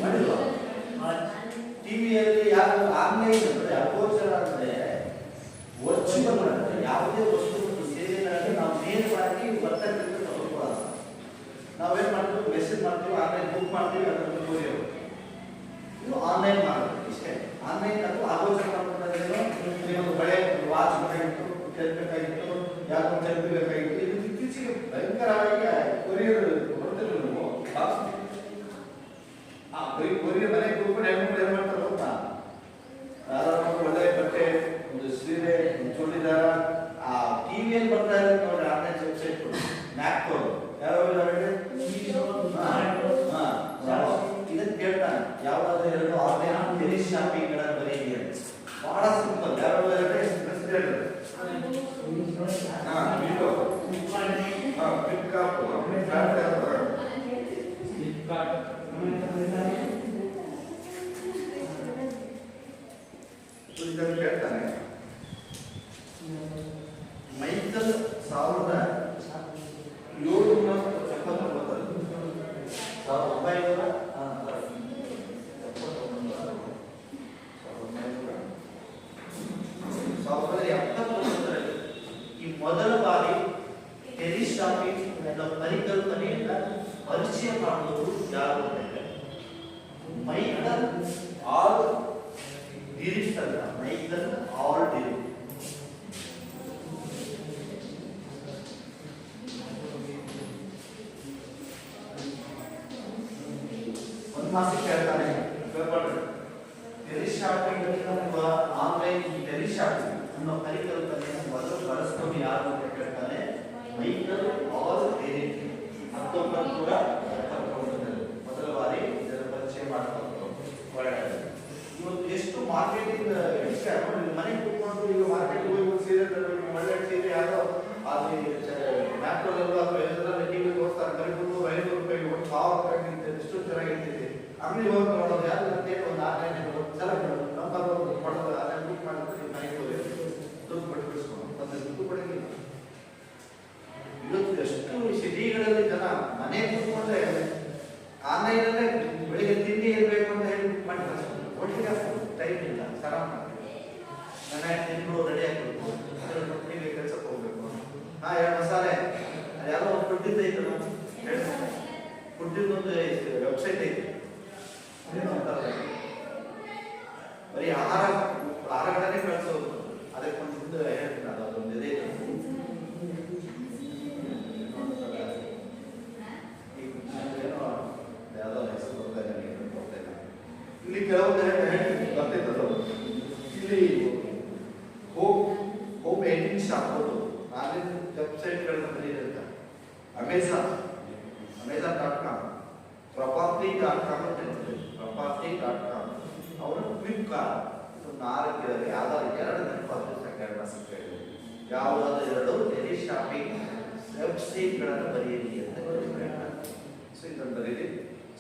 ಮಾಡಿಲ್ವಾ? ಟಿವಿಯಲ್ಲಿ ಯಾರು ಆನ್ಲೈನ್ ಅಂದರೆ ಅಗೋಚರ ಅಂದರೆ ವರ್ಚುವಲ್ ಅಂದರೆ ಯಾವುದೇ ವಸ್ತು ಮತ್ತು ಸೇವೆಗಳನ್ನು ನಾವು ನೇರವಾಗಿ ಬರ್ತಕ್ಕಂಥ ತಗೊಳ್ಕೊಳ್ಳೋಣ. ನಾವೇನು ಮಾಡ್ತೀವಿ, ಮೆಸೇಜ್ ಮಾಡ್ತೀವಿ, ಆನ್ಲೈನ್ ಬುಕ್ ಮಾಡ್ತೀವಿ, ಅದನ್ನು ಕೊರಿಯೋದು. ಇದು ಆನ್ಲೈನ್ ಮಾಡೋದು ಇಷ್ಟೇ. ಆನ್ಲೈನ್ ಅದು ಅಗೋಚರ ಒಂದು ಬಳೆ ವಾಚ್ ಬೇಕಾಗಿತ್ತು, ಬೇಕಾಗಿತ್ತು, ಯಾಕೋ ಚರ್ಬಿ ಬೇಕಾಗಿತ್ತು. ಇದು ಇತ್ತೀಚೆಗೆ ಭಯಂಕರವಾಗಿ ಕೊರಿಯರ್ ಬರ್ತಿಲ್ಲ. ನೀವು ಕೊರಿಯರ್ ಮನೆಗೆ ಕೂತ್ಕೊಂಡು ಹೆಣ್ಮಕ್ಳು ಏನ್ ಮಾಡ್ತಾರೆ ಗೊತ್ತಾ, ಯಾರು ಒಳ್ಳೆ ಬಟ್ಟೆ, ಒಂದು ಸೀರೆ, ಒಂದು ಚೂಡಿದಾರ, ಆ ಟಿವಿಯಲ್ಲಿ ಬರ್ತಾ ಇರೋದು ನೋಡಿ ಆನ್ಲೈನ್ ವೆಬ್ಸೈಟ್ ನ್ಯಾಪ್ಕೋ ಯಾವ್ಯಾವ ಇದನ್ನು ಕೇಳ್ತಾನೆ. ಯಾವ್ದಾದ್ರು 2 ಆನ್ಲೈನ್ ಟೆಲಿಸ್ ಶಾಪಿಂಗ್ಗಳನ್ನು ಬರೀರಿ ಅಂತ. ಬಹಳ ಸಿಂಪಲ್. ಯಾವ್ಯಾವ ಇದನ್ನು ಕೇಳ್ತಾನೆ. ಮೈಕಲ್ 1979 ಈ ಮೊದಲ ಬಾರಿ ಟೆಲಿಸ್ ಶಾಪಿಂಗ್ ಎಂಬ ಪರಿಕಲ್ಪನೆಯನ್ನ ಪರಿಚಯ ಮಾಡುವುದು ಯಾರು ಅಂದರೆ ಮೈಕಲ್ ಆಲ್ ಡಿರಿಸ್ ಅಲ್ಲ, ಮೈಕಲ್ ಆಲ್ ಡಿರಿಸ್. ಒಂದು ಮಾಸಿಕ ಹೇಳ್ತಾನೆ ಟೆಲಿಸ್ ಶಾಪಿಂಗ್ ಟೆಲಿಶಾಪಿಂಗ್ ಅನ್ನೋ ಪರಿಕಲ್ಪನೆಯನ್ನು ಮೊದಲು ಬಳಸ್ಕೊಂಡು ಯಾರು ಅಂತ ಕೇಳ್ತಾನೆ ಮೈಕಲ್ ಆಲ್ ಎರಿಕ್ 1971 ಮೊದಲ ಬಾರಿ ಇದರ ಪರಿಚಯ ಮಾಡ್ಕೊಂಡು ಹೊರಟಾರೆ. ಇವತ್ತು ಎಷ್ಟು ಮಾರ್ಕೆಟಿಂಗ್ ವಿಷಯ ನೋಡಿ, ಮನೆಗೆ ಕೂತ್ಕೊಂಡು ಈಗ ಮಾರ್ಕೆಟ್ಗೆ ಹೋಗಿ ಒಂದು ಸೀರೆ ತರಬೇಕು, ಒಳ್ಳೆ ಸೀರೆ ಯಾವುದೋ ಅದು ಮ್ಯಾಪ್ರಲ್ಲೂ ಅಥವಾ ಎಲ್ಲರಲ್ಲಿ ಟಿವಿ ತೋರಿಸ್ತಾರೆ, ಬರೀ 500 ರೂಪಾಯಿಗೆ ಒಂದು 1000 ರೂಪಾಯಿಗಿಂತ ಎಷ್ಟು ಚೆನ್ನಾಗಿರ್ತೈತಿ. ಅಂಗಡಿ ಹೋಗಿ ನೋಡೋದು ಯಾರು ಒಂದು 4 ಸಲ ನಂಬರ್ ಕೊಡೋದು, ಅದನ್ನು ಬುಕ್ ಮಾಡಿದ್ರೆ ಮನೆಗೆ ಹೋಗಿ ದುಡ್ಡು ಕೊಟ್ಟು ಬಿಡಿಸ್ಕೊಂಡು ಮತ್ತೆ ದುಡ್ಡು ಕೊಡೋಂಗಿಲ್ಲ. ಇವತ್ತು ಎಷ್ಟು ಸಿಟಿಗಳಲ್ಲಿ ಜನ ಮನೆ ಕೂತ್ಕೊಂಡ್ರೆ ಆನ್ಲೈನಲ್ಲೇ ಬೆಳಿಗ್ಗೆ ತಿಂಡಿ ಇರಬೇಕು ಅಂತ ಹೇಳಿ ಬುಕ್ ಮಾಡಿ ಕಳಿಸ್ಕೊಂಡು ಒಟ್ಟಿಗೆ ಟೈಮ್ ಇಲ್ಲ, ಸರಾಮ್ ಮಾಡ್ತೀವಿ. ನನ್ನ ತಿಂಗಳು ರೆಡಿ ಆಗಬೇಕು, ಒಟ್ಟಿಗೆ ಕೆಲಸಕ್ಕೆ ಹೋಗ್ಬೇಕು. ಎರಡು ಮಸಾಲೆ ಅದ್ಯಾವುದೋ ಒಂದು ಫುಡ್ಡಿಂದ ಐತಲ್ಲ, ಫುಡ್ಡಿಂದೊಂದು ವೆಬ್ಸೈಟ್ ಐತೆ, ಬರೀ ಆಹಾರಗಳನ್ನೇ ಕಳಿಸೋದು. ಅದಕ್ಕೆ ಒಂದು ಫುಡ್ ಹೇಳ್ತೀನಿ, ಅದೊಂದು ಇದೆ. ಯಾವುದೋ ಹೆಸರು ಬರ್ತಾ ಇಲ್ಲ, ಇಲ್ಲಿ ಕೆಲವೊಂದು ಬರ್ತಿದ್ದದು. ಇಲ್ಲಿ ಹೋಮ್ ಎಡಿಟಿಂಗ್ ಶಾಪ್ ಅದು ಆನ್ಲೈನ್ ವೆಬ್ಸೈಟ್ಗಳನ್ನ ಬರೀರುತ್ತೆ. ಅಮೆಜಾನ್.com, property.com ಅಂತ ಹೇಳ್ತೀವಿ, property.com. ಅವರು ಫ್ಲಿಪ್ಕಾರ್ಟ್, ಇದು 4 ಇದ್ದಾರೆ. ಯಾವ್ದಾದ್ರು 2 ನೆನಪಾದ್ರು ಸಾಕು, ಯಾವುದಾದ್ರು 2 ಟೆಲಿಶಾಪಿಂಗ್ ವೆಬ್ಸೈಟ್ಗಳನ್ನು ಬರೆಯಿರಿ ಅಂತ ಹೇಳ್ತಾರೆ. ಸೊ ಇದನ್ನು ಬರೀರಿ.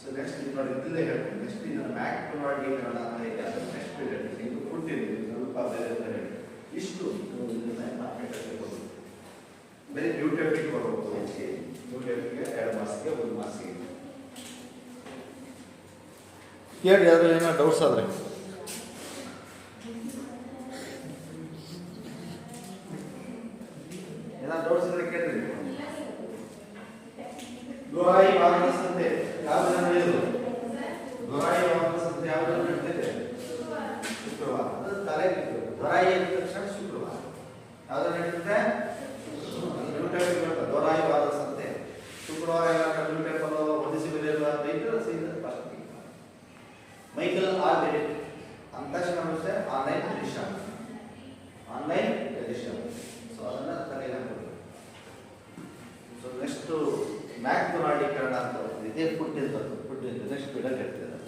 ಸೊ ನೆಕ್ಸ್ಟ್ ಇದು ನೋಡಿ, ಇಲ್ಲೇ ಹೇಳ್ತೀನಿ. ನೆಕ್ಸ್ಟ್ ಇದನ್ನು ಮ್ಯಾಕ್ಡೊನಾಲ್ಡೀಕರಣ ಹೇಗೆ ಅಂತ ನೆಕ್ಸ್ಟ್ ಹೇಳ್ತೀನಿ. ಇದು ಕೊಟ್ಟಿದ್ದೀವಿ ಸ್ವಲ್ಪ ಬೇರೆ ಅಂತ ಹೇಳಿ ಇಷ್ಟು ಇದನ್ನ ಮಾರ್ಕೆಟಲ್ಲಿ ಕೊಡೋದು. ಬೇರೆ ನ್ಯೂಟ್ರಿಫಿಕ್ ಬರಬಹುದು, ನ್ಯೂಟ್ರಿಫಿಕ್ಗೆ 2 ಮಾಸಿಗೆ 1 ಮಾಸಿಗೆ ಕೇಳಿ. ಅದ್ರಲ್ಲಿ ಏನೋ ಡೌಟ್ಸ್ ಆದರೆ ಏನಾದ್ರು ಡೌಟ್ಸ್ ಇದ್ರೆ ಕೇಳ್ರಿ. ದೊರಾಯಿ ವಾಹನ ಸಂತೆ ಯಾವ್ದು ನಡೆಯೋದು? ದೊರಾಯಿ ವಾಹನ ಸಂತೆ ಯಾವ್ದು ನಡೀತಿದೆ? ಶುಕ್ರವಾರ. ಅದು ತಲೆ ದೊರಾಯಿ ಅಂದ ತಕ್ಷಣ ಶುಕ್ರವಾರ ಯಾವ್ದು ನಡೀತದೆ? ದೊರಾಯಿ ವಾಹನ ಸಂತೆ ಶುಕ್ರವಾರ. ಎಲ್ಲ ಟೇಬಲ್ ಹೊದಿಸಿ ಬೆಳೆಯುವ ರೈತರ ಸೀದಾ ಮೈಕಲ್ ಆಲ್ ಎರಿಕ್ ಅಂದ ತಕ್ಷಣ ಆನ್ಲೈನ್ ಟೆಲಿಶಾಪ್, ಆನ್ಲೈನ್ ಟೆಲಿಶಾಪ್. ಸೊ ಅದನ್ನ ತಲೆಗೆ ಹಾಕೋದು. ಸೊ ನೆಕ್ಸ್ಟ್ ಮ್ಯಾಕ್ಡೊನಾಲ್ಡೀಕರಣ ಅಂತ ಇದೆ, ಫುಡ್ ನೆಕ್ಸ್ಟ್ ಬಿಡಕ್ಕೆ ಹೇಳ್ತಿದ್ದಾರೆ.